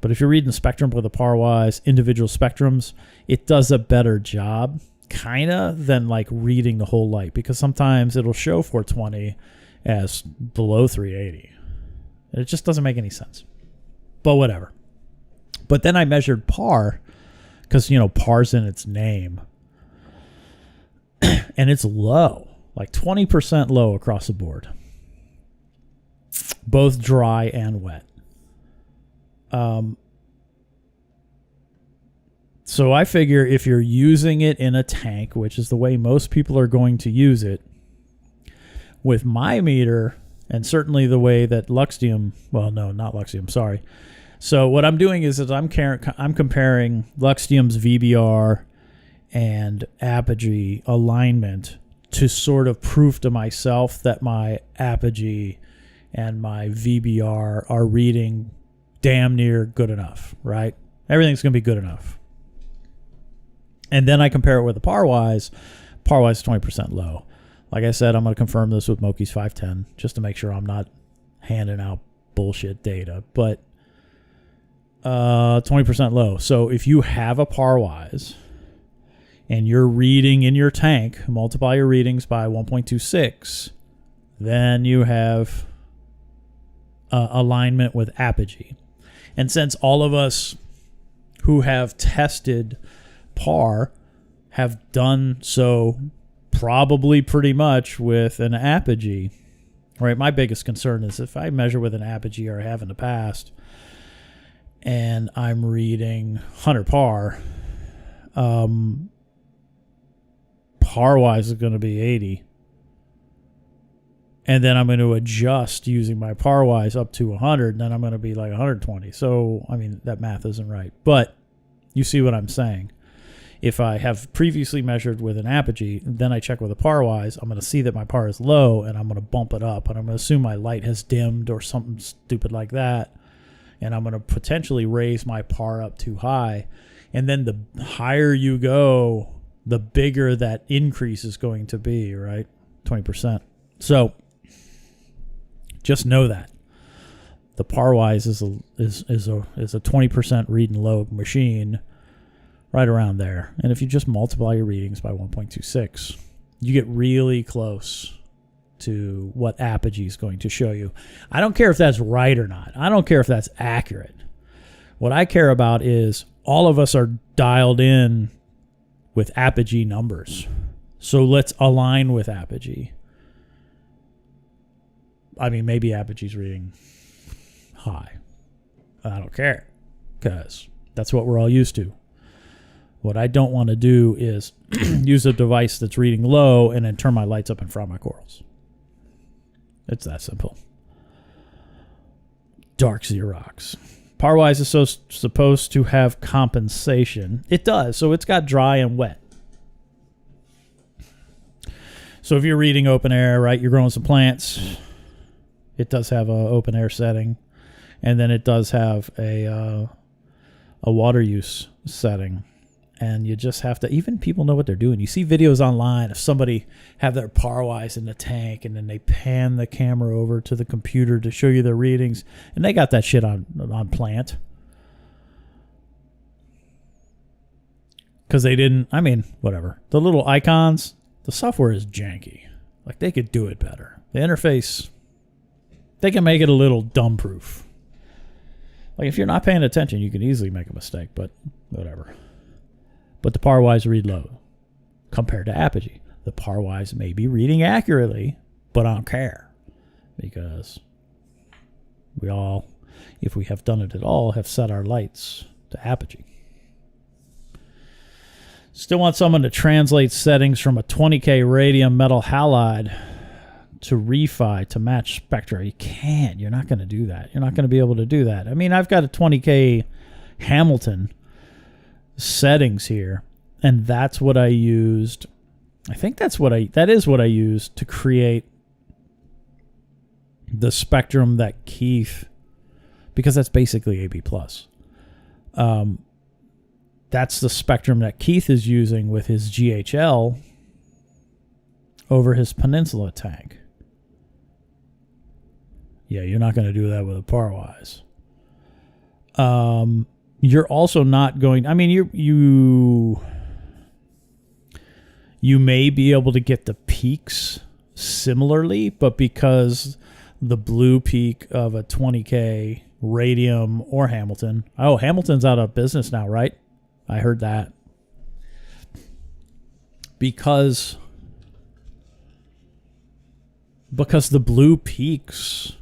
But if you're reading the spectrum with a Parwise, individual spectrums, it does a better job, kind of, than like reading the whole light. Because sometimes it'll show 420 as below 380. It just doesn't make any sense. But whatever. But then I measured par, because, you know, par's in its name. And it's low, like 20% low across the board. Both dry and wet. So I figure if you're using it in a tank, which is the way most people are going to use it, with my meter, and certainly the way that Luxtium, well, no, not Luxtium, sorry. So what I'm doing is I'm comparing Luxtium's VBR and Apogee alignment to sort of prove to myself that my Apogee and my VBR are reading damn near good enough, right? Everything's going to be good enough. And then I compare it with the Parwise. Parwise is 20% low. Like I said, I'm going to confirm this with Moki's 510 just to make sure I'm not handing out bullshit data. But 20% low. So if you have a Parwise and you're reading in your tank, multiply your readings by 1.26, then you have alignment with Apogee. And since all of us who have tested par have done so probably pretty much with an Apogee, right? My biggest concern is if I measure with an Apogee, or I have in the past, and I'm reading 100 par, par-wise is going to be 80. And then I'm going to adjust using my Parwise up to 100, and then I'm going to be like 120. So, I mean, that math isn't right. But you see what I'm saying. If I have previously measured with an apogee, then I check with a parwise, I'm going to see that my par is low, and I'm going to bump it up, and I'm going to assume my light has dimmed or something stupid like that, and I'm going to potentially raise my par up too high. And then the higher you go, the bigger that increase is going to be, right? 20%. So just know that the parwise is a 20% read and load machine, right around there. And if you just multiply your readings by 1.26, you get really close to what apogee is going to show you. I don't care if that's right or not. I don't care if that's accurate. What I care about is all of us are dialed in with apogee numbers. So let's align with apogee. I mean, maybe apogee's reading high. I don't care, because that's what we're all used to. What I don't want to do is use a device that's reading low and then turn my lights up in front of my corals. It's that simple. Dark Xerox. Parwise is supposed to have compensation. It does. So it's got dry and wet. So if you're reading open air, right, you're growing some plants, it does have an open air setting. And then it does have a water use setting. And you just have to, even people know what they're doing. You see videos online of somebody have their parwise in the tank, and then they pan the camera over to the computer to show you the readings, and they got that shit on plant. Because they didn't, I mean, whatever. The little icons, the software is janky. Like, they could do it better. The interface, they can make it a little dumb-proof. Like, if you're not paying attention, you can easily make a mistake, but whatever. But the parwise read low compared to apogee. The parwise may be reading accurately, but I don't care, because we all, if we have done it at all, have set our lights to apogee. Still want someone to translate settings from a 20K radium metal halide to refi to match spectra. You can't. You're not going to do that. You're not going to be able to do that. I mean, I've got a 20K Hamilton settings here, and that's what I used. I think that is what I used to create the spectrum that Keith, because that's basically AB+. That's the spectrum that Keith is using with his GHL over his Peninsula tank. Yeah, you're not going to do that with a parwise. You're also not going, I mean, you may be able to get the peaks similarly, but because the blue peak of a 20K radium or Hamilton, oh, Hamilton's out of business now, right? I heard that. Because the blue peaks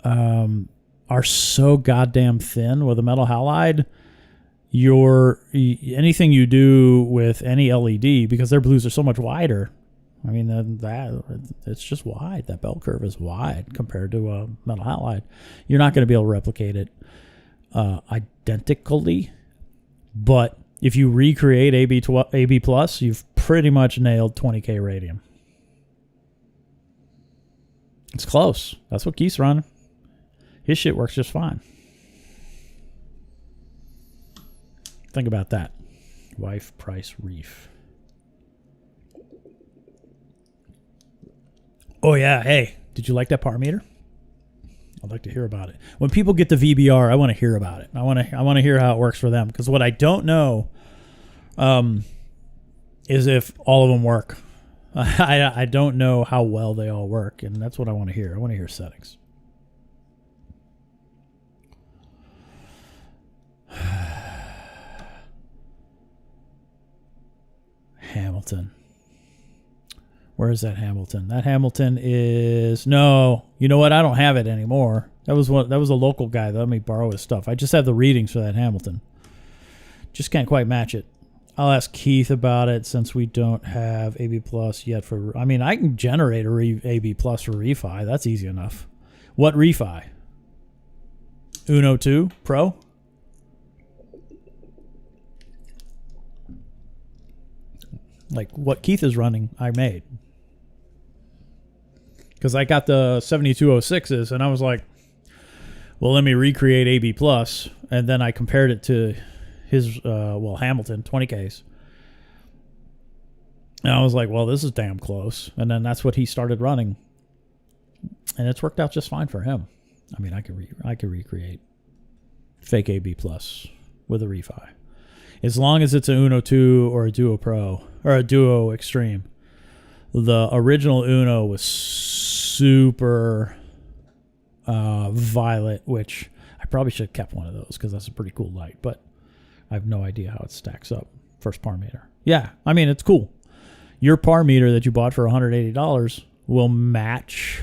are so goddamn thin with a metal halide, anything you do with any LED, because their blues are so much wider, I mean, it's just wide. That bell curve is wide compared to a metal halide. You're not going to be able to replicate it identically, but if you recreate AB plus, you've pretty much nailed 20K radium. It's close. That's what Keith's running. His shit works just fine. Think about that. Wife Price Reef. Oh yeah, hey, did you like that par meter? I'd like to hear about it. When people get the VBR, I want to hear about it. I want to hear how it works for them, because what I don't know is if all of them work. I don't know how well they all work, and that's what I want to hear. I want to hear settings. Hamilton. Where is that Hamilton? That Hamilton is, no, you know what? I don't have it anymore. That was a local guy that let me borrow his stuff. I just have the readings for that Hamilton. Just can't quite match it. I'll ask Keith about it, since we don't have AB plus yet for, I mean, I can generate a AB plus for refi. That's easy enough. What refi? Uno 2 Pro? Like what Keith is running, I made. Because I got the 7206s, and I was like, well, let me recreate AB Plus. And then I compared it to his, Hamilton 20Ks. And I was like, well, this is damn close. And then that's what he started running. And it's worked out just fine for him. I mean, I could recreate fake AB Plus with a refi. As long as it's a Uno 2 or a Duo Pro or a Duo Extreme. The original Uno was super violet, which I probably should have kept one of those because that's a pretty cool light, but I have no idea how it stacks up. First par meter. Yeah, I mean, it's cool. Your par meter that you bought for $180 will match.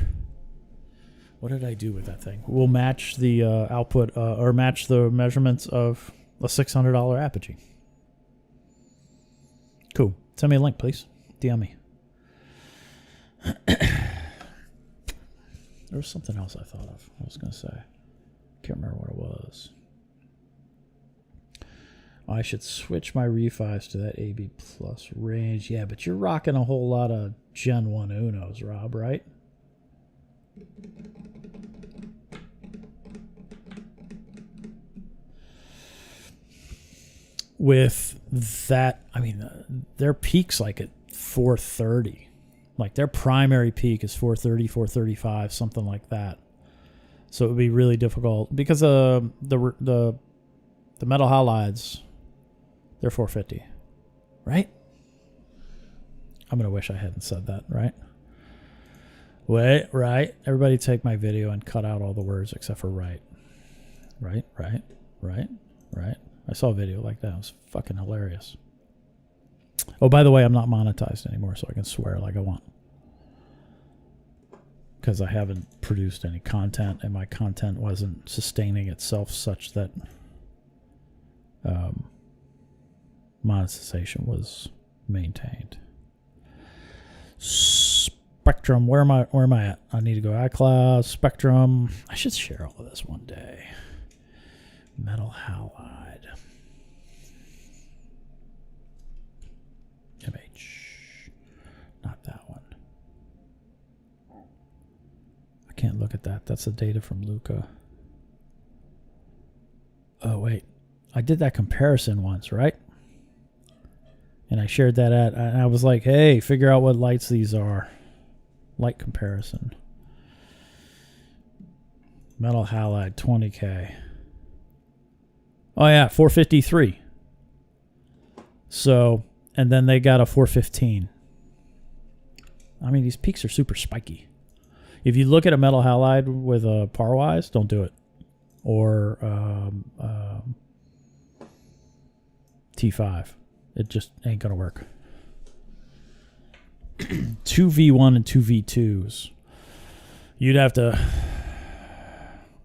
What did I do with that thing? Will match the output or match the measurements of a $600 Apogee. Cool. Send me a link, please. DM me. There was something else I thought of. I was going to say. Can't remember what it was. I should switch my refis to that AB Plus range. Yeah, but you're rocking a whole lot of Gen 1 Unos, Rob, right? With that, I mean, their peak's like at 430. Like their primary peak is 430, 435, something like that. So it would be really difficult because the metal halides, they're 450, right? I'm gonna wish I hadn't said that, right? Wait, right? Everybody take my video and cut out all the words except for right. Right. I saw a video like that. It was fucking hilarious. Oh, by the way, I'm not monetized anymore, so I can swear like I want. Because I haven't produced any content, and my content wasn't sustaining itself such that monetization was maintained. Spectrum, where am I at? I need to go iCloud, Spectrum. I should share all of this one day. Metal halide. MH. Not that one. I can't look at that. That's the data from Luca. Oh, wait. I did that comparison once, right? And I shared that and I was like, hey, figure out what lights these are. Light comparison. Metal halide 20K. Oh, yeah, 453. So, and then they got a 415. I mean, these peaks are super spiky. If you look at a metal halide with a Parwise, don't do it. Or T5. It just ain't going to work. 2V1 and 2V2s. You'd have to...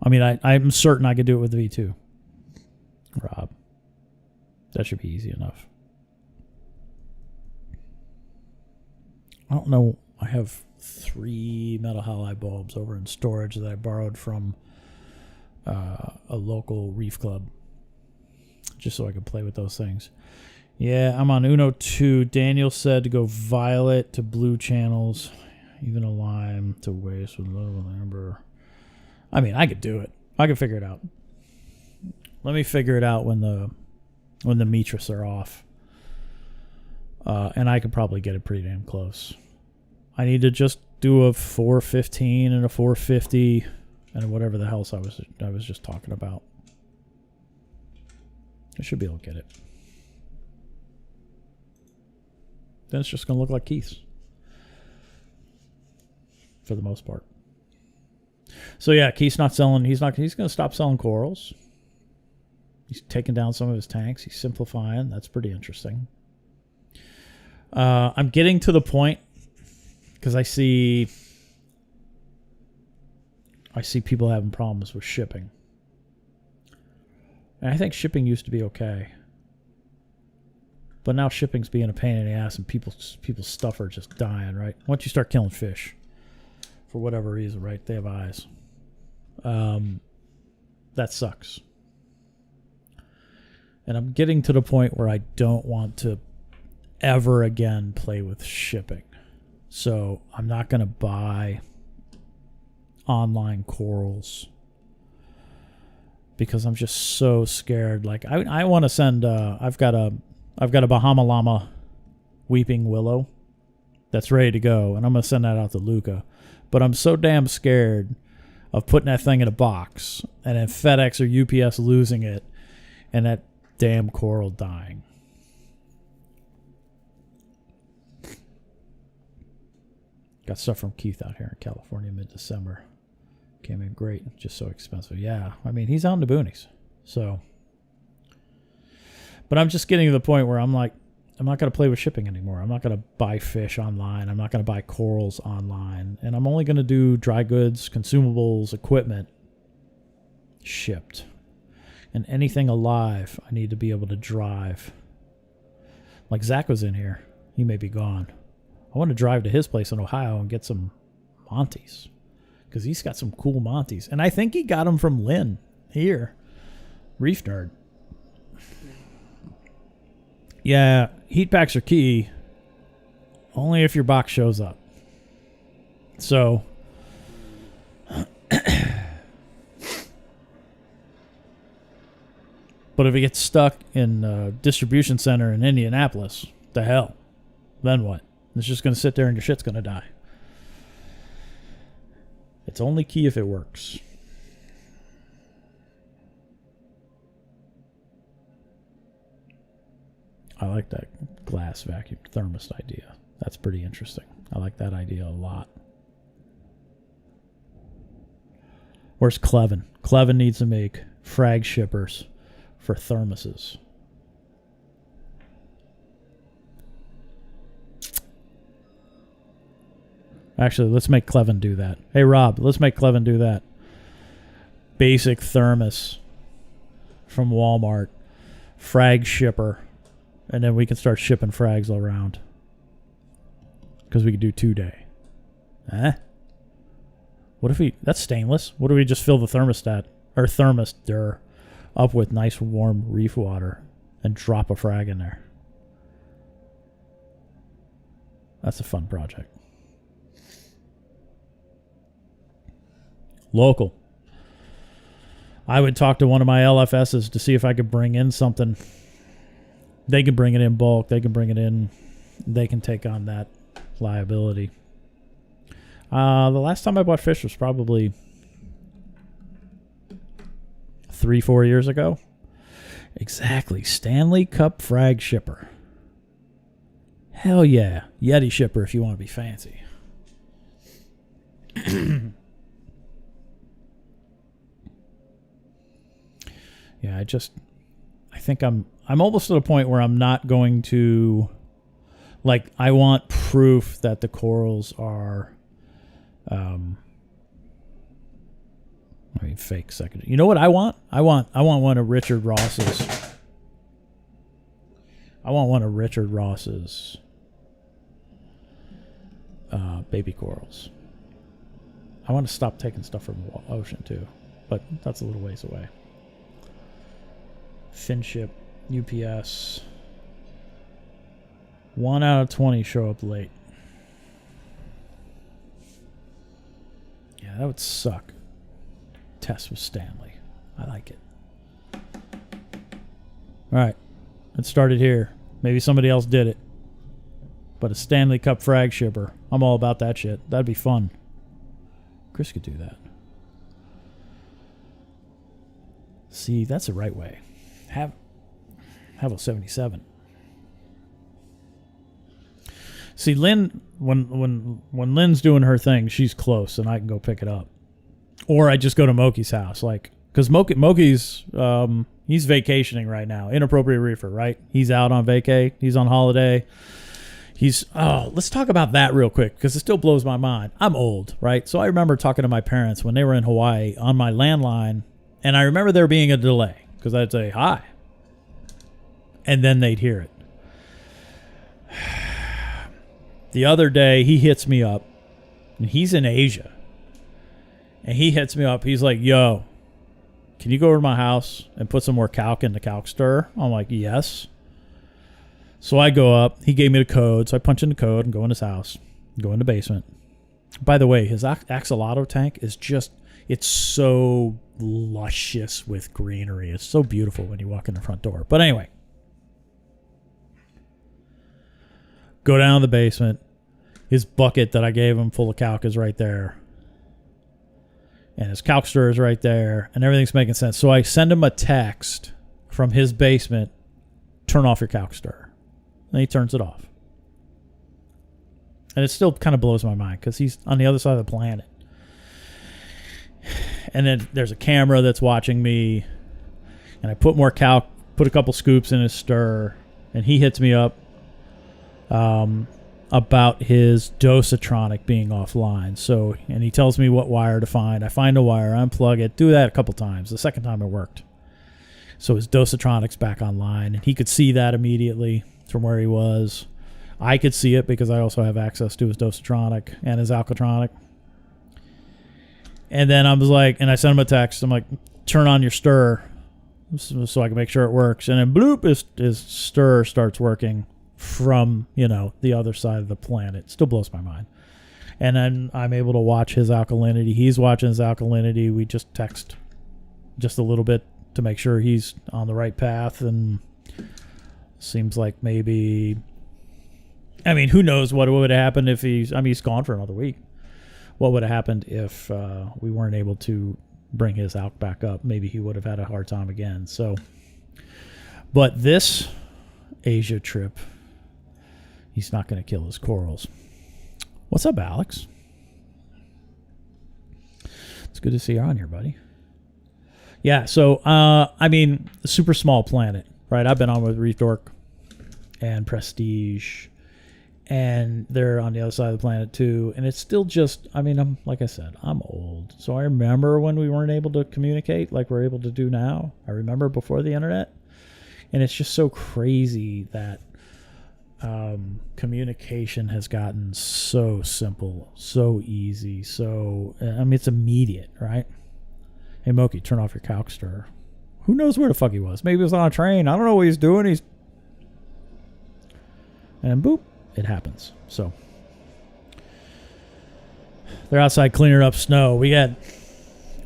I mean, I'm certain I could do it with the V2. Rob. That should be easy enough. I don't know. I have 3 metal halide bulbs over in storage that I borrowed from a local reef club. Just so I could play with those things. Yeah, I'm on Uno 2. Daniel said to go violet to blue channels. Even a lime to waste with little amber. I mean, I could do it. I could figure it out. Let me figure it out when the meters are off. And I could probably get it pretty damn close. I need to just do a 415 and a 450 and whatever the else I was just talking about. I should be able to get it. Then it's just going to look like Keith's. For the most part. So yeah, Keith's not selling. He's going to stop selling corals. He's taking down some of his tanks. He's simplifying. That's pretty interesting. I'm getting to the point because I see people having problems with shipping. And I think shipping used to be okay. But now shipping's being a pain in the ass and people's stuff are just dying, right? Once you start killing fish, for whatever reason, right? They have eyes. That sucks. And I'm getting to the point where I don't want to ever again play with shipping. So I'm not going to buy online corals because I'm just so scared. Like I want to send. I've got a Bahama Llama weeping willow that's ready to go, and I'm going to send that out to Luca. But I'm so damn scared of putting that thing in a box and then FedEx or UPS losing it and that damn coral dying. Got stuff from Keith out here in California mid-December. Came in great, just so expensive. Yeah, I mean, he's out in the boonies. So, but I'm just getting to the point where I'm like, I'm not going to play with shipping anymore. I'm not going to buy fish online. I'm not going to buy corals online. And I'm only going to do dry goods, consumables, equipment shipped. And anything alive, I need to be able to drive. Like Zach was in here. He may be gone. I want to drive to his place in Ohio and get some Monties. Because he's got some cool Monties. And I think he got them from Lynn here. Reef Nerd. Yeah, heat packs are key. Only if your box shows up. So, but if it gets stuck in a distribution center in Indianapolis, the hell? Then what? It's just going to sit there and your shit's going to die. It's only key if it works. I like that glass vacuum thermos idea. That's pretty interesting. I like that idea a lot. Where's Clevin? Clevin needs to make frag shippers for thermoses. Actually, let's make Clevin do that. Hey, Rob, let's make Clevin do that. Basic thermos from Walmart. Frag shipper. And then we can start shipping frags all around. Because we could do 2-day. What if we... That's stainless. What if we just fill the thermostat... Or thermostat up with nice warm reef water and drop a frag in there? That's a fun project. Local. I would talk to one of my LFSs to see if I could bring in something. They can bring it in bulk. They can bring it in. They can take on that liability. The last time I bought fish was probably 3-4 years ago. Exactly. Stanley Cup frag shipper. Hell yeah. Yeti shipper if you want to be fancy. Yeah, I think I'm almost to the point where I'm not going to, like, I want proof that the corals are, fake second. You know what I want? I want one of Richard Ross's. I want one of Richard Ross's baby corals. I want to stop taking stuff from the ocean too, but that's a little ways away. Finship, UPS. 1 out of 20 show up late. Yeah, that would suck. Test with Stanley. I like it. Alright. It started here. Maybe somebody else did it. But a Stanley Cup frag shipper. I'm all about that shit. That'd be fun. Chris could do that. See, that's the right way. Have a 77. See, Lynn, when Lynn's doing her thing, she's close, and I can go pick it up, or I just go to Moki's house, like, because Moki's he's vacationing right now, inappropriate reefer, right? He's out on vacay, he's on holiday. Let's talk about that real quick because it still blows my mind. I'm old, right? So I remember talking to my parents when they were in Hawaii on my landline, and I remember there being a delay because I'd say hi, and then they'd hear it. The other day, he hits me up, and he's in Asia, and he hits me up. He's like, yo, can you go over to my house and put some more calc in the calc stir? I'm like, yes. So I go up. He gave me the code. So I punch in the code and go in his house. Go in the basement. By the way, his axolotl tank is just, it's so luscious with greenery. It's so beautiful when you walk in the front door. But anyway, go down to the basement. His bucket that I gave him full of calc is right there. And his calc stirrer is right there. And everything's making sense. So I send him a text from his basement, turn off your calc stirrer. And he turns it off. And it still kind of blows my mind because he's on the other side of the planet. And then there's a camera that's watching me. And I put more calc, put a couple scoops in his stir. And he hits me up about his dosatronic being offline. So, and he tells me what wire to find. I find a wire, unplug it, do that a couple times. The second time it worked. So his dosatronic's back online. And he could see that immediately from where he was. I could see it because I also have access to his dosatronic and his alkatronic. And then I was like, and I sent him a text. I'm like, turn on your stir so I can make sure it works. And then bloop, his stir starts working from, the other side of the planet. Still blows my mind. And then I'm able to watch his alkalinity. He's watching his alkalinity. We just text just a little bit to make sure he's on the right path. And seems like maybe, who knows what would have happened if he's gone for another week. What would have happened if we weren't able to bring his alk back up? Maybe he would have had a hard time again. So, but this Asia trip, he's not going to kill his corals. What's up, Alex? It's good to see you on here, buddy. Yeah, so, super small planet, right? I've been on with Reef Dork and Prestige, and they're on the other side of the planet too. And it's still just, I'm like I said, I'm old. So I remember when we weren't able to communicate like we're able to do now. I remember before the internet. And it's just so crazy that communication has gotten so simple, so easy. So, it's immediate, right? Hey, Moki, turn off your calc stirrer. Who knows where the fuck he was? Maybe he was on a train. I don't know what he's doing. And boop, it happens. So they're outside cleaning up snow. We had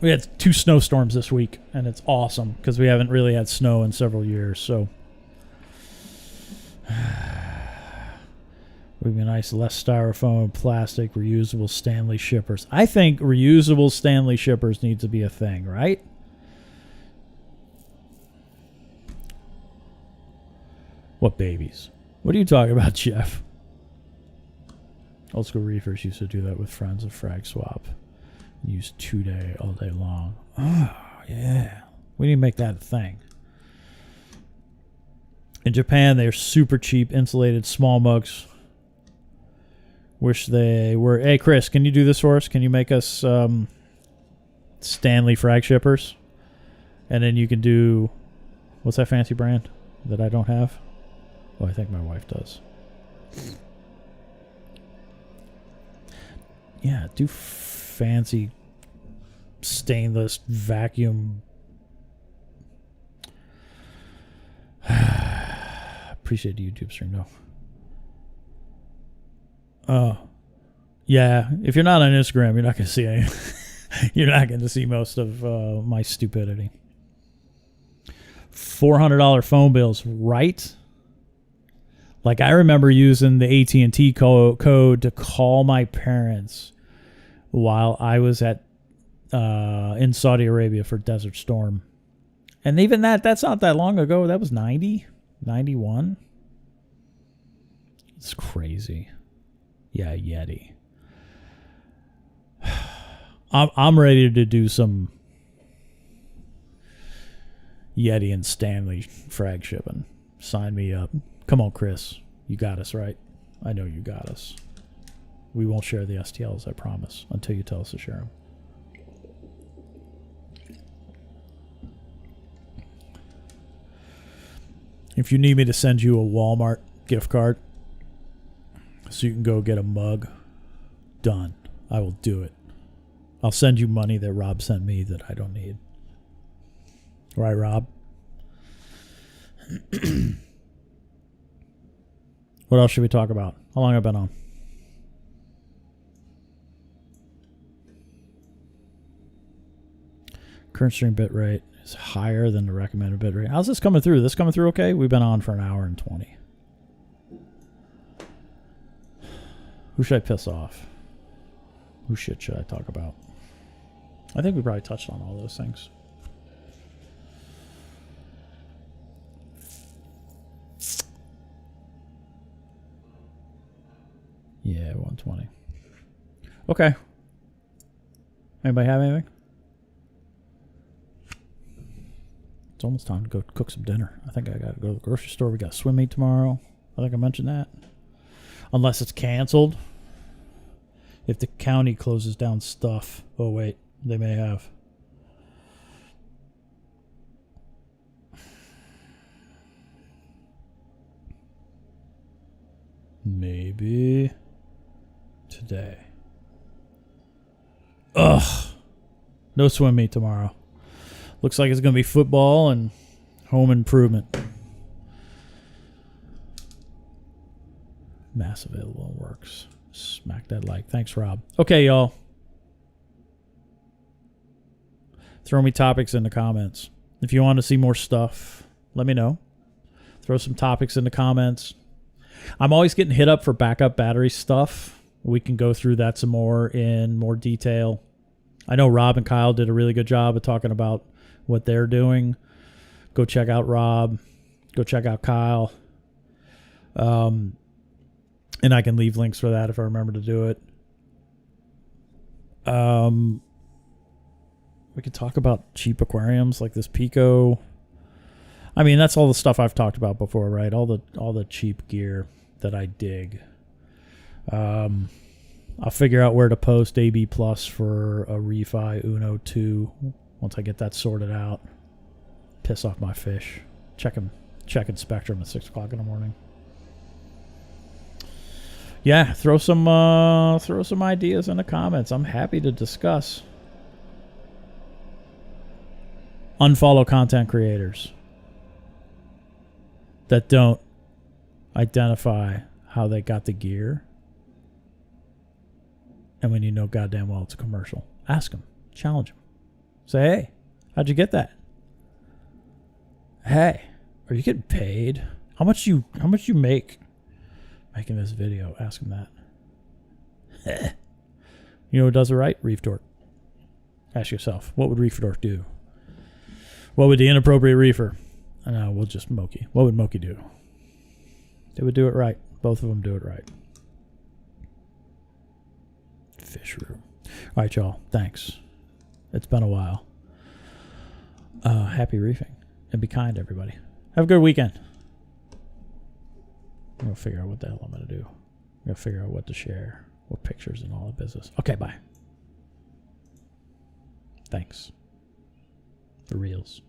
2 snowstorms this week, and it's awesome because we haven't really had snow in several years. So would be nice, less styrofoam, plastic, reusable Stanley shippers. I think reusable Stanley shippers need to be a thing, right? What babies? What are you talking about, Jeff? Old school reefers used to do that with friends of frag swap. Use 2-day all day long. Oh, yeah. We need to make that a thing. In Japan, they're super cheap, insulated, small mugs. Wish they were. Hey, Chris, can you do this for us? Can you make us Stanley frag shippers? And then you can do, what's that fancy brand that I don't have? Oh, I think my wife does. Yeah, do fancy stainless vacuum. Appreciate the YouTube stream, though. Yeah, if you're not on Instagram, you're not going to see any. You're not going to see most of my stupidity. $400 phone bills, right? Like, I remember using the AT&T code to call my parents while I was in Saudi Arabia for Desert Storm. And even that's not that long ago. That was 90, 91. It's crazy. Yeah, Yeti. I'm ready to do some Yeti and Stanley frag shipping. Sign me up. Come on, Chris. You got us, right? I know you got us. We won't share the STLs, I promise, until you tell us to share them. If you need me to send you a Walmart gift card so you can go get a mug, done. I will do it. I'll send you money that Rob sent me that I don't need. Right, Rob? What else should we talk about? How long have I been on? Current stream bit rate is higher than the recommended bit rate. How's this coming through? This coming through okay? We've been on for an hour and 20. Who should I piss off? Who should I talk about? I think we probably touched on all those things. Yeah, 120. Okay. Anybody have anything? It's almost time to go cook some dinner. I think I got to go to the grocery store. We got swim meet tomorrow. I think I mentioned that. Unless it's canceled. If the county closes down stuff. Oh, wait. They may have. Maybe today. Ugh. No swim meet tomorrow. Looks like it's going to be football and home improvement. Mass available works. Smack that like. Thanks, Rob. Okay, y'all. Throw me topics in the comments. If you want to see more stuff, let me know. Throw some topics in the comments. I'm always getting hit up for backup battery stuff. We can go through that some more in more detail. I know Rob and Kyle did a really good job of talking about what they're doing. Go check out Rob. Go check out Kyle. And I can leave links for that if I remember to do it. We could talk about cheap aquariums like this Pico. I mean, that's all the stuff I've talked about before, right? All the cheap gear that I dig. I'll figure out where to post AB Plus for a Refi Uno 2 once I get that sorted out. Piss off my fish. Checking Spectrum at 6 o'clock in the morning. Yeah, throw some ideas in the comments. I'm happy to discuss. Unfollow content creators that don't identify how they got the gear. And when you know goddamn well it's a commercial, ask them, challenge them. Say, hey, how'd you get that? Hey, are you getting paid? How much you make making this video? Ask them that. You know who does it right? Reef Dork. Ask yourself, what would Reef Dork do? What would the inappropriate reefer? No, we'll just Moki. What would Moki do? They would do it right. Both of them do it right. Fish room. All right, y'all. Thanks. It's been a while. Happy reefing. And be kind, everybody. Have a good weekend. I'm going to figure out what the hell I'm going to do. I'm going to figure out what to share. What pictures and all the business. Okay, bye. Thanks. For reals.